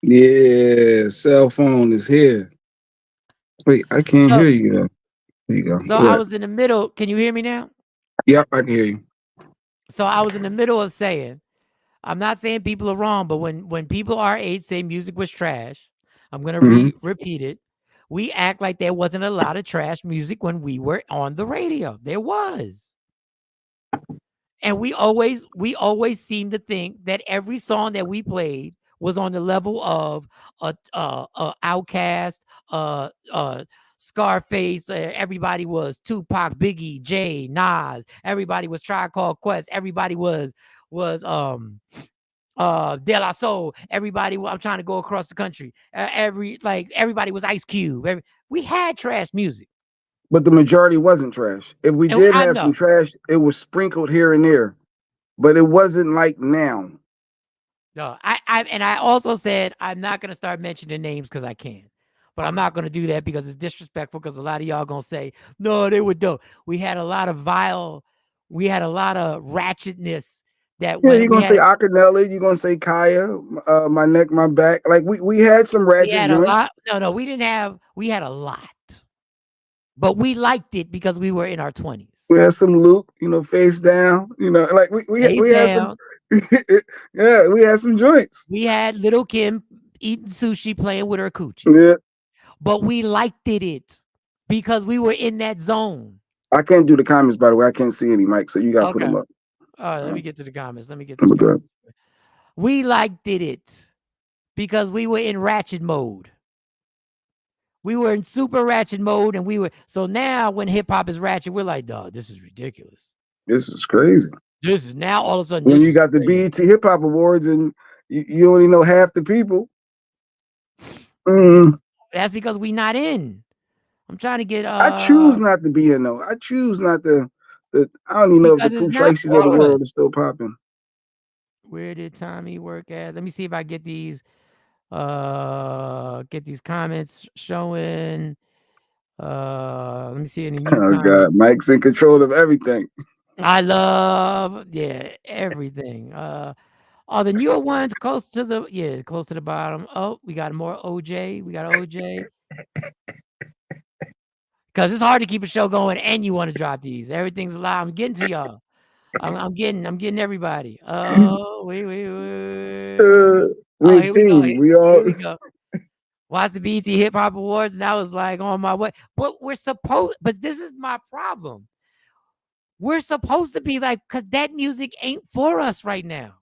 Yeah, cell phone is here. Wait, I can't hear you. There you go. So I was in the middle. Can you hear me now? Yep, I can hear you. So I was in the middle of saying, I'm not saying people are wrong, but when people our age say music was trash, I'm going to repeat it. We act like there wasn't a lot of trash music when we were on the radio. There was. And we always seem to think that every song that we played was on the level of Outkast, Scarface. Everybody was Tupac, Biggie, Jay, Nas. Everybody was Tribe Called Quest. Everybody was De La Soul. Everybody, I'm trying to go across the country. Everybody was Ice Cube. We had trash music. But the majority wasn't trash. If we did have some trash, it was sprinkled here and there. But it wasn't like now. No, I also said I'm not going to start mentioning names because I can. But I'm not going to do that because it's disrespectful, because a lot of y'all going to say, no, they were dope. We had a lot of ratchetness. That you're gonna say Akinelli, you're gonna say Kaya, My Neck, My Back. Like we had some ratchet joints. A lot. No, we didn't have. We had a lot, but we liked it because we were in our 20s. We had some Luke, face down. Like we had some. Yeah, we had some joints. We had Little Kim eating sushi, playing with her coochie. Yeah, but we liked it because we were in that zone. I can't do the comments, by the way. I can't see any, Mike. So you got to put them up. All right, let me get to the comments. We liked it because we were in ratchet mode. We were in super ratchet mode, and so now when hip hop is ratchet, we're like, dog, this is ridiculous. This is crazy. This is now all of a sudden. When you got the BET Hip Hop Awards and you only know half the people. That's because we not in. I'm trying to get. I choose not to be in though. I choose not to. I don't even know if the Pooh Tracy's of the world is still popping. Where did Tommy work at? Let me see if I get these comments showing. Let me see any new comments. God, Mike's in control of everything. I love everything. The newer ones close to the bottom. Oh, we got more OJ. We got OJ. Because it's hard to keep a show going and you want to drop these. Everything's live. I'm getting to y'all. I'm getting everybody. Oh, wait. Here we go. Watch the BET Hip Hop Awards, and I was like on my way. But this is my problem. We're supposed to be like, because that music ain't for us right now.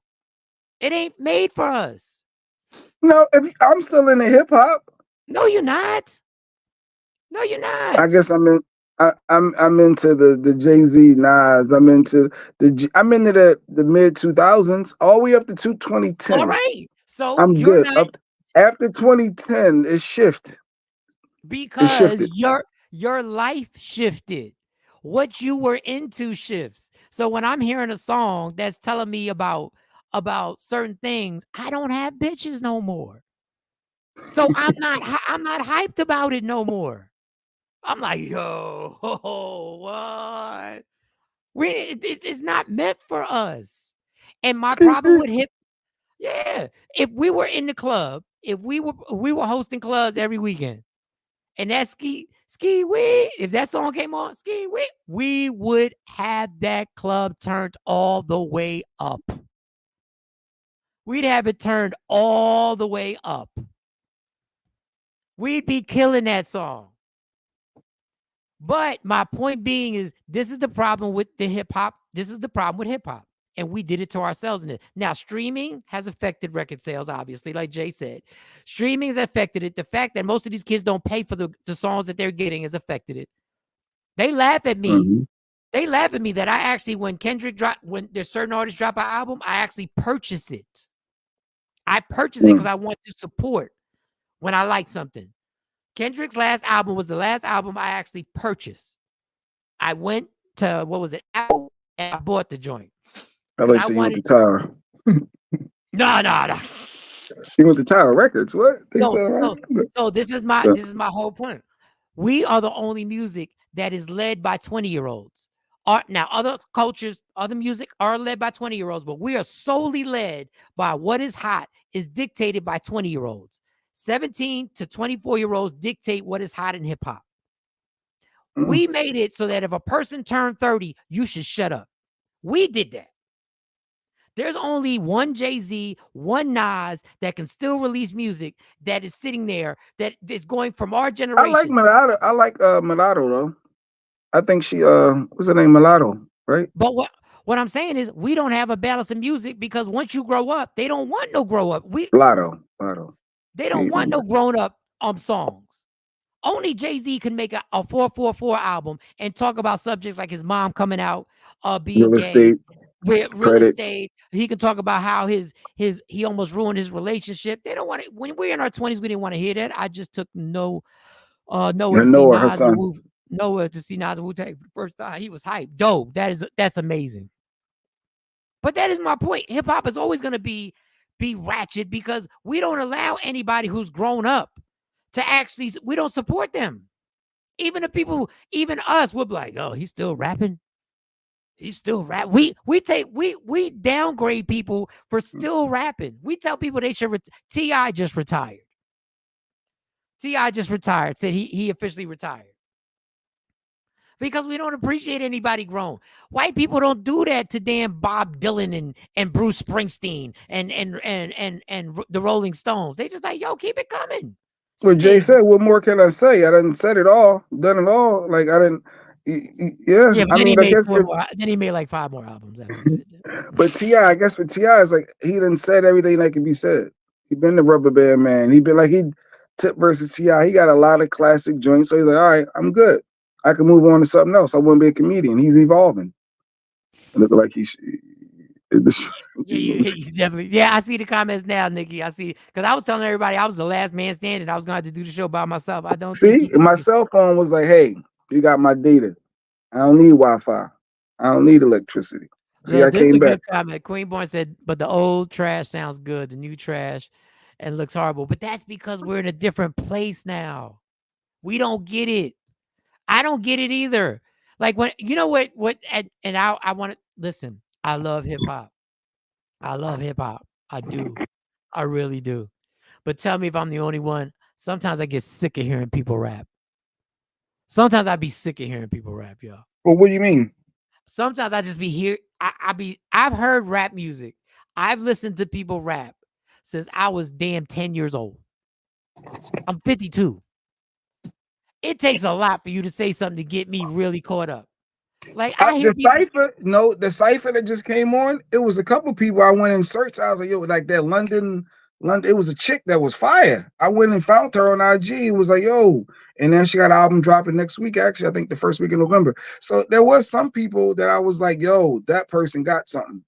It ain't made for us. No, I'm still in the hip hop. No, you're not. No, you're not. I guess I'm in. I'm into the Jay-Z, Nas. I'm into the mid 2000s, all the way up to 2010. All right. So I'm you're good. not, Up after 2010, it shifted. It because shifted. your life shifted. What you were into shifts. So when I'm hearing a song that's telling me about certain things, I don't have bitches no more. So I'm not hyped about it no more. I'm like, yo, what? It's not meant for us. And my problem with hip, yeah, if we were in the club, if we were hosting clubs every weekend, and that ski wee, if that song came on, ski wee, we would have that club turned all the way up. We'd have it turned all the way up. We'd be killing that song. But my point being is, this is the problem with the hip hop. This is the problem with hip hop. And we did it to ourselves. Now, streaming has affected record sales, obviously, like Jay said. Streaming has affected it. The fact that most of these kids don't pay for the songs that they're getting has affected it. They laugh at me. Mm-hmm. They laugh at me that I actually, when there's certain artists drop an album, I actually purchase it. I purchase it because I want to support when I like something. Kendrick's last album was the last album I actually purchased. I went to, what was it, Apple, and I bought the joint. I like to see you with the Tower. No. You went to Tower Records. What? So this is my whole point. We are the only music that is led by 20-year-olds. Now, other cultures, other music are led by 20-year-olds, but we are solely led by what is hot, is dictated by 20-year-olds. 17 to 24-year-olds dictate what is hot in hip hop. We made it so that if a person turned 30, you should shut up. We did that. There's only one Jay-Z, one Nas that can still release music that is sitting there, that is going from our generation. I like Mulatto. I like Mulatto though. I think she what's her name? Mulatto, right? But what I'm saying is, we don't have a balance of music, because once you grow up, they don't want no grow up. Mulatto. They don't want no grown up songs. Only Jay-Z can make a 444 album and talk about subjects like his mom coming out, being gay, real estate. He can talk about how he almost ruined his relationship. They don't want it. When we're in our 20s, we didn't want to hear that. I just took Noah to see Nas and Wu-Tang for the first time. He was hyped. Dope. That's amazing. But that is my point. Hip hop is always going to be ratchet, because we don't allow anybody who's grown up to actually, we don't support them. Even the people, even us, we're like, oh, he's still rapping. He's still rap. We downgrade people for still rapping. We tell people they should. T.I. just retired. Said he officially retired. Because we don't appreciate anybody grown. White people don't do that to damn Bob Dylan and Bruce Springsteen and the Rolling Stones. They just like, yo, keep it coming. Well, Jay said, what more can I say? I didn't said it all, done it all. Like I didn't. Yeah, I mean, then he made like 5 more albums after he said that. But T.I., I guess with T.I. is like, he done said everything that can be said. He been the Rubber Band Man. He been like, Tip versus T.I. He got a lot of classic joints. So he's like, all right, I'm good. I can move on to something else. I want to be a comedian. He's evolving. Look like he's definitely. Yeah, I see the comments now, Nikki. I see, because I was telling everybody I was the last man standing. I was going to have to do the show by myself. I don't see. My cell phone was like, hey, you got my data. I don't need Wi-Fi. I don't need electricity. See, I came back. Good comment. Queenborn said, but the old trash sounds good. The new trash and looks horrible. But that's because we're in a different place now. We don't get it. I don't get it either. Like, when, you know what, and I want to listen. I love hip hop. I do. I really do. But tell me if I'm the only one. Sometimes I get sick of hearing people rap. Sometimes I'd be sick of hearing people rap, y'all. Well, what do you mean? Sometimes I just be here. I've heard rap music. I've listened to people rap since I was damn 10 years old. I'm 52. It takes a lot for you to say something to get me really caught up. Like, I hear the cipher that just came on. It was a couple people I went in search. I was like, yo, like that London London. It was a chick that was fire. I went and found her on IG. It was like, yo, and then she got an album dropping next week. Actually, I think the first week of November. So there was some people that I was like, yo, that person got something.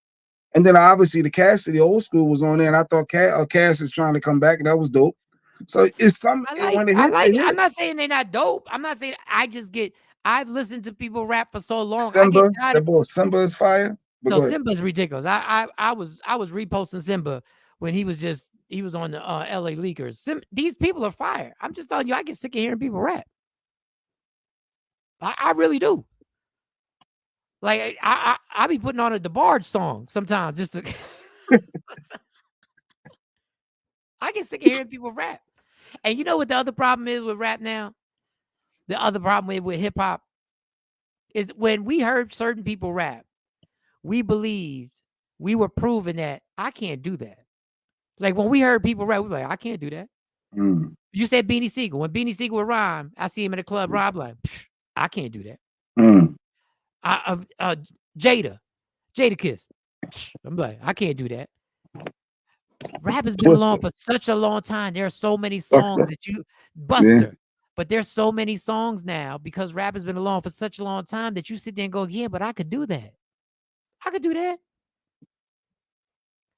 And then obviously the cast of the old school was on there, and I thought Cass is trying to come back, and that was dope. So it's when it hits, it I'm not hits. saying they're not dope. I'm not saying I've listened to people rap for so long. I Simba, get tired that of boy Simba is fire. But no go ahead. Simba's ridiculous. I was reposting Simba when he was on the LA Leakers. These people are fire. I'm just telling you, I get sick of hearing people rap. I really do. Like I be putting on a DeBarge song sometimes just to I get sick of hearing people rap. And you know what the other problem is with rap now? The other problem with hip hop is when we heard certain people rap, we believed we were proving that I can't do that. Like when we heard people rap, we were like, I can't do that. Mm. You said Beanie Siegel. When Beanie Siegel would rhyme, I see him in the club rhyme like, I can't do that. Mm. Jada Kiss. I'm like, I can't do that. Rap has been Buster. along for such a long time. There are so many songs Buster. that you Buster. But there's so many songs now because rap has been along for such a long time that you sit there and go, yeah, but I could do that. I could do that.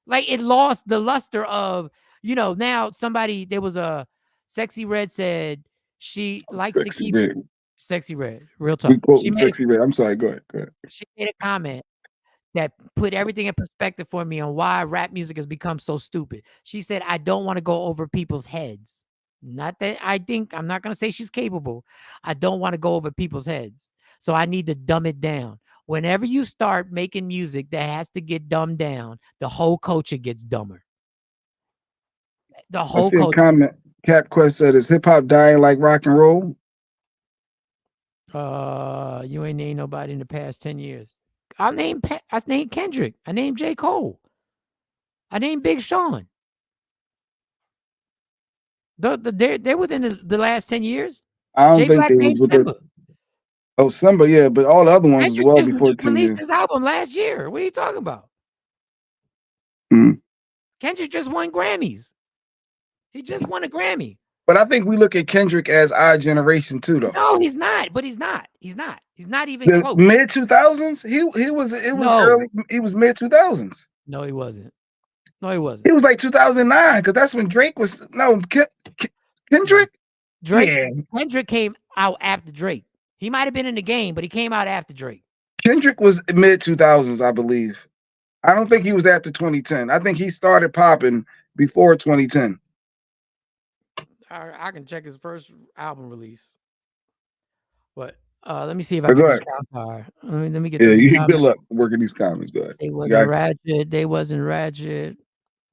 Like it lost the luster of, now there was a Sexy Red said she likes to keep Sexy Red. Real talk. Sexy Red. I'm sorry. Go ahead. She made a comment that put everything in perspective for me on why rap music has become so stupid. She said, I don't want to go over people's heads. Not that I'm not going to say she's capable. I don't want to go over people's heads. So I need to dumb it down. Whenever you start making music that has to get dumbed down, the whole culture gets dumber. The whole culture. Comment. Cap Quest said, is hip hop dying like rock and roll? You ain't named nobody in the past 10 years. I named Kendrick. I named J. Cole. I named Big Sean. They're within the last 10 years. I don't J. think Black they named was Simba. Oh, Simba, yeah, but all the other ones Kendrick as well just before 10 released years. his album last year. What are you talking about? Mm. Kendrick just won Grammys. He just won a Grammy. But I think we look at Kendrick as our generation too, though. No, he's not. But he's not. He's not even close. Mid 2000s. Early. He was mid 2000s. No, he wasn't. He was like 2009 because that's when Drake was. No, Kendrick. Kendrick came out after Drake. He might have been in the game, but he came out after Drake. Kendrick was mid 2000s, I believe. I don't think he was after 2010. I think he started popping before 2010. I can check his first album release. But let me see if I get these comments. Let me get these comments. Good luck working these comments. Go ahead. They wasn't ratchet. They wasn't ratchet.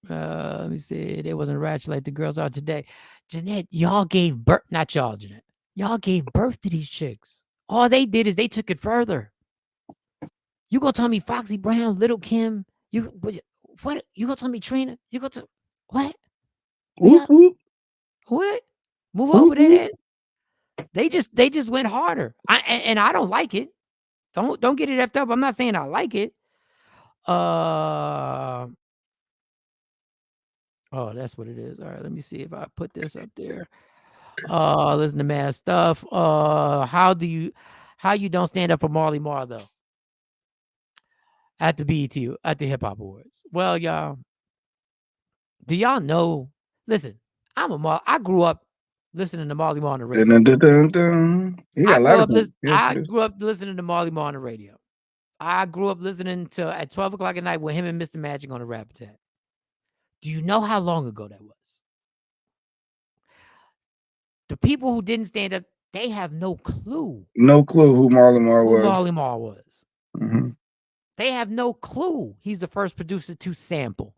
Let me see. They wasn't ratchet like the girls are today. Jeanette, y'all gave birth. Not y'all, Jeanette. Y'all gave birth to these chicks. All they did is they took it further. You gonna tell me Foxy Brown, Little Kim? What? You gonna tell me Trina? You gonna tell what? What? Move over there. They just went harder. And I don't like it. Don't get it effed up. I'm not saying I like it. Oh, that's what it is. All right, let me see if I put this up there. Listen to mad stuff. How you don't stand up for Marley Marl though? At the BET, at the Hip Hop Awards. Well, y'all, do y'all know? Listen, I grew up listening to Marley Marl on the radio. I grew up listening to Marley Marl on the radio. I grew up listening to at 12 o'clock at night with him and Mr. Magic on the Rap Attack. Do you know how long ago that was? The people who didn't stand up, they have no clue. No clue who Marley Marl was. Marley Marl was. Mm-hmm. They have no clue he's the first producer to sample.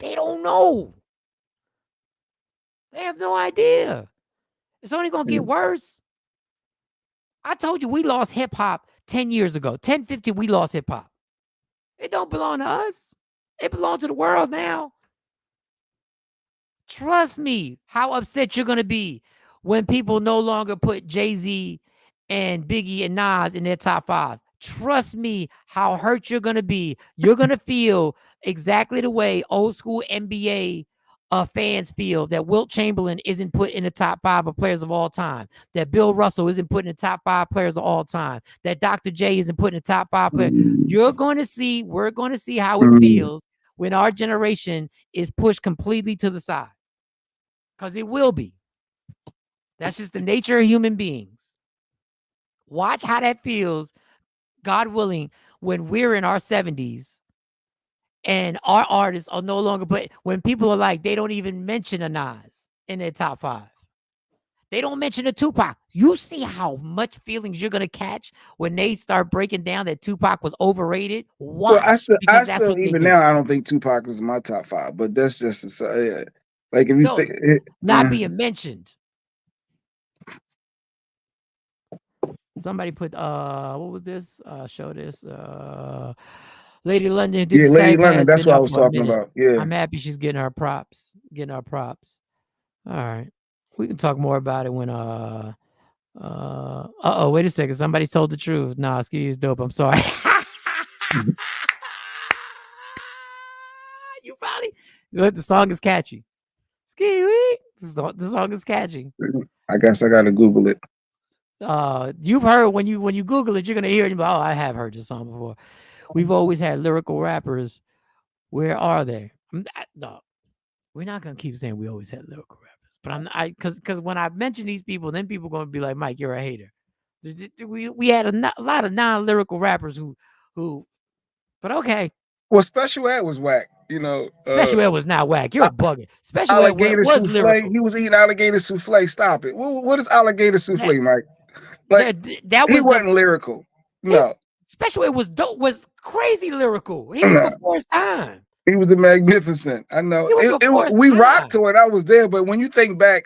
They don't know. They have no idea. It's only going to get worse. I told you we lost hip hop 10 years ago. 10, 15, we lost hip hop. It don't belong to us. It belongs to the world now. Trust me how upset you're going to be when people no longer put Jay-Z and Biggie and Nas in their top 5. Trust me how hurt you're going to be. You're going to feel exactly the way old school NBA fans feel that Wilt Chamberlain isn't put in the top 5 of players of all time, that Bill Russell isn't put in the top 5 players of all time, that Dr. J isn't put in the top 5 players, we're going to see how it feels when our generation is pushed completely to the side. Because it will be. That's just the nature of human beings. Watch how that feels, God willing, when we're in our 70s and our artists are no longer, but when people are like, they don't even mention a Nas in their top 5. They don't mention a Tupac. You see how much feelings you're gonna catch when they start breaking down that Tupac was overrated. Watch, Well, I because that's still what they even do. now I don't think Tupac is in my top 5, but that's just like if you No, think not being mentioned. Somebody put what was this? Show this. Lady London did yeah, the Lady same London. has That's been what I up was for a talking minute. about. Yeah, I'm happy she's getting her props. All right. We can talk more about it when wait a second. Somebody told the truth. Nah, Ski is dope. I'm sorry. You finally look, the song is catchy. Ski wee. The song is catchy. I guess I got to Google it. You've heard when you Google it, you're gonna hear it. Oh, I have heard this song before. We've always had lyrical rappers. Where are they? No, we're not gonna keep saying we always had lyrical rappers. But because when I mention these people, then people are gonna be like, Mike, you're a hater. We had a lot of non-lyrical rappers who. But okay. Well, Special Ed was whack. Special Ed was not whack. You're bugging. Special Ed alligator was souffle. lyrical. He was eating alligator souffle. Stop it. What is alligator souffle, Mike? Like that he was wasn't lyrical. No. Special Ed was dope. Was crazy lyrical. He was before his time. He was the magnificent. I know. He was before his We time. rocked to it. I was there, but when you think back,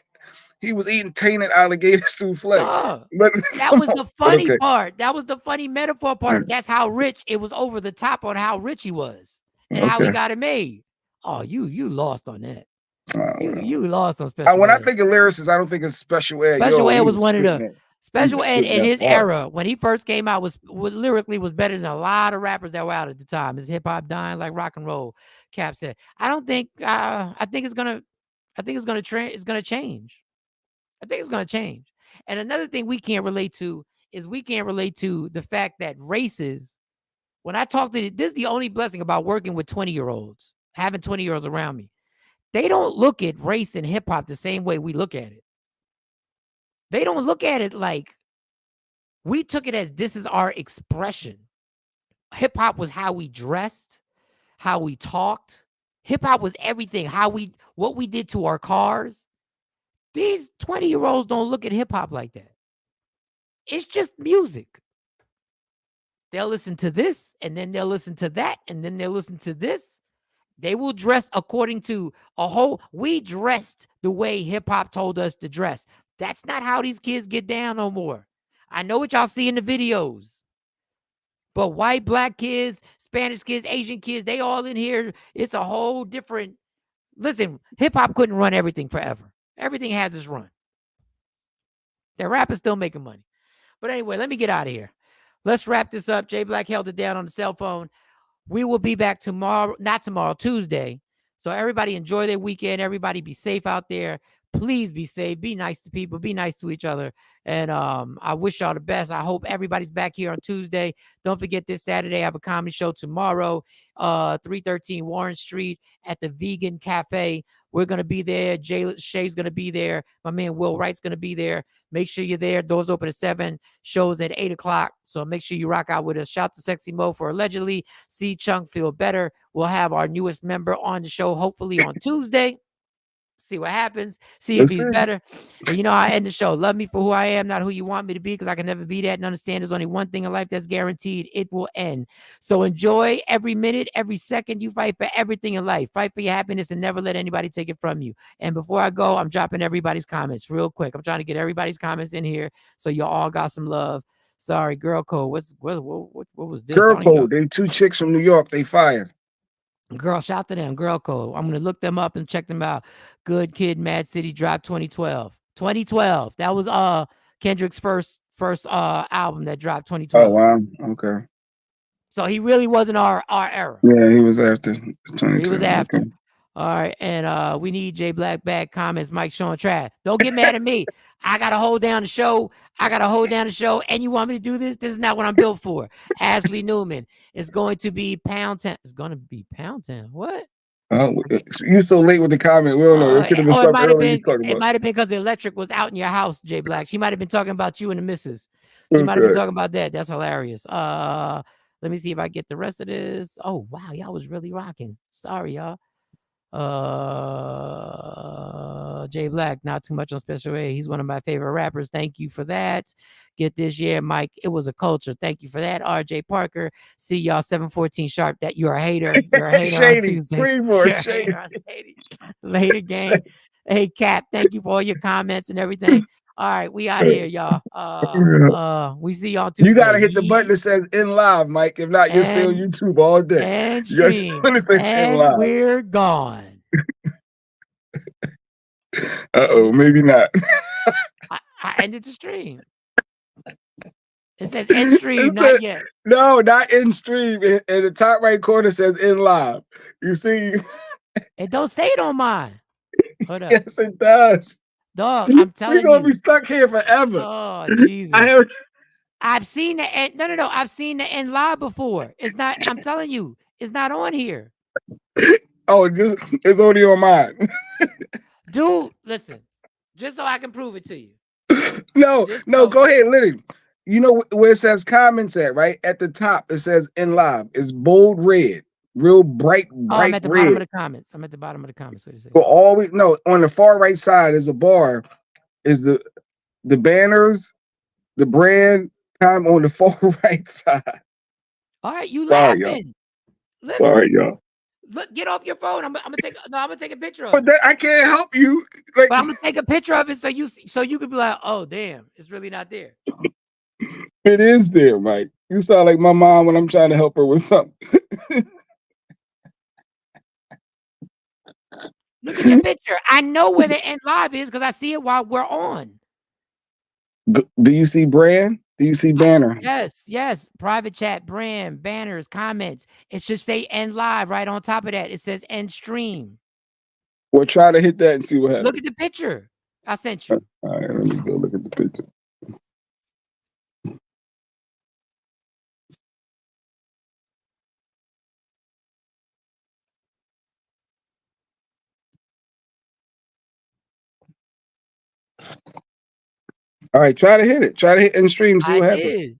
he was eating tainted alligator souffle. But that was the funny part. That was the funny metaphor part. That's how rich it was, over the top on how rich he was and how he got it made. Oh, you lost on that. You lost on Special Ed. When I think of lyricists, I don't think of Special Ed. Special Ed was one of the Special Ed in his era when he first came out was lyrically was better than a lot of rappers that were out at the time. Is hip hop dying like rock and roll? Cap said. I don't think. I think it's gonna change. I think it's gonna change. And another thing we can't relate to is the fact that races. When I talk to this is the only blessing about working with 20-year-olds, having 20-year-olds around me. They don't look at race and hip hop the same way we look at it. They don't look at it like we took it as this is our expression. Hip hop was how we dressed, how we talked. Hip hop was everything, what we did to our cars. These 20-year-olds don't look at hip hop like that. It's just music. They'll listen to this, and then they'll listen to that, and then they'll listen to this. They will dress according to we dressed the way hip hop told us to dress. That's not how these kids get down no more. I know what y'all see in the videos. But white, black kids, Spanish kids, Asian kids, they all in here. It's a whole different. Listen, hip hop couldn't run everything forever. Everything has its run. That rap is still making money. But anyway, let me get out of here. Let's wrap this up. Jay Black held it down on the cell phone. We will be back Tuesday. So everybody enjoy their weekend. Everybody be safe out there. Please be safe. Be nice to people. Be nice to each other. And I wish y'all the best. I hope everybody's back here on Tuesday. Don't forget this Saturday, I have a comedy show tomorrow, 313 Warren Street at the Vegan Cafe. We're going to be there. Shay's going to be there. My man Will Wright's going to be there. Make sure you're there. Doors open at 7. Shows at 8 o'clock. So make sure you rock out with us. Shout to Sexy Mo for allegedly see Chung feel better. We'll have our newest member on the show hopefully on Tuesday. See what happens. See if he's better. And you know, I end the show. Love me for who I am, not who you want me to be, because I can never be that. And understand there's only one thing in life that's guaranteed. It will end. So enjoy every minute, every second. You fight for everything in life. Fight for your happiness and never let anybody take it from you. And before I go, I'm dropping everybody's comments real quick. I'm trying to get everybody's comments in here so you all got some love. Sorry, Girl Code. What was this? Girl Code. They 2 chicks from New York. They fired. Girl, shout to them. Girl Code. I'm going to look them up and check them out. Good Kid, Mad City dropped 2012. 2012. That was Kendrick's first album that dropped 2012. Oh, wow. Okay. So he really wasn't our era. Yeah, he was after 2012. He was after. Okay. All right, and we need J Black back. Comments, Mike, Sean, Trav. Don't get mad at me. I gotta hold down the show. And you want me to do this? This is not what I'm built for. Ashley Newman. It's going to be Pound Town. It's gonna be Pound Town. What? You so late with the comment. We don't know. It could have been something earlier you talking about. It might have been because the electric was out in your house, J Black. She might have been talking about you and the missus. She might have been talking about that. That's hilarious. Let me see if I get the rest of this. Oh wow, y'all was really rocking. Sorry, y'all. Jay Black, not too much on Special A. He's one of my favorite rappers. Thank you for that. Get this year, Mike. It was a culture. Thank you for that. RJ Parker. See y'all 7:14 sharp. That you're a hater. You're a hater on Tuesday. Shady. Later, gang. Hey, Cap. Thank you for all your comments and everything. All right, we out here, y'all. We see y'all Tuesday. You gotta hit the button that says "in live," Mike. If not, you're still on YouTube all day. And stream. And we're gone. Maybe not. I ended the stream. It says end stream, not yet. No, not in stream. In the top right corner says "in live." You see? It don't say it on mine. Hold up. Yes, it does. Dog, I'm telling you. We're gonna be stuck here forever. Oh, Jesus. I've seen the end. No. I've seen the end live before. It's not, I'm telling you, it's not on here. Oh, it's only on mine. Dude, listen, just so I can prove it to you. No, go ahead, literally. You know where it says comments at, right? At the top, it says "in live." It's bold red. Real bright I'm at the red. bottom of the comments. I'm at the bottom of the comments. What do you say? So always on the far right side is a bar, is the banners, the brand time on the far right side. All right, you laughing. Sorry, y'all. Look, get off your phone. I'm gonna take a picture of it. But I can't help you. But I'm gonna take a picture of it so you could be like, oh damn, it's really not there. It is there, Mike. You sound like my mom when I'm trying to help her with something. Look at your picture. I know where the end live is because I see it while we're on. Do you see brand? Do you see banner? Yes. Private chat, brand, banners, comments. It should say end live right on top of that. It says end stream. Well, try to hit that and see what happens. Look at the picture I sent you. All right, let me go look at the picture. All right, try to hit it. Try to hit end stream, see what happens.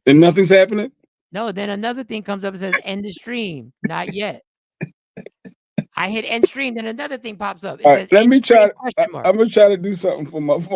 And nothing's happening? No, then another thing comes up and says end the stream. Not yet. I hit end stream, then another thing pops up. It says let me try. I'm gonna try to do something for my phone.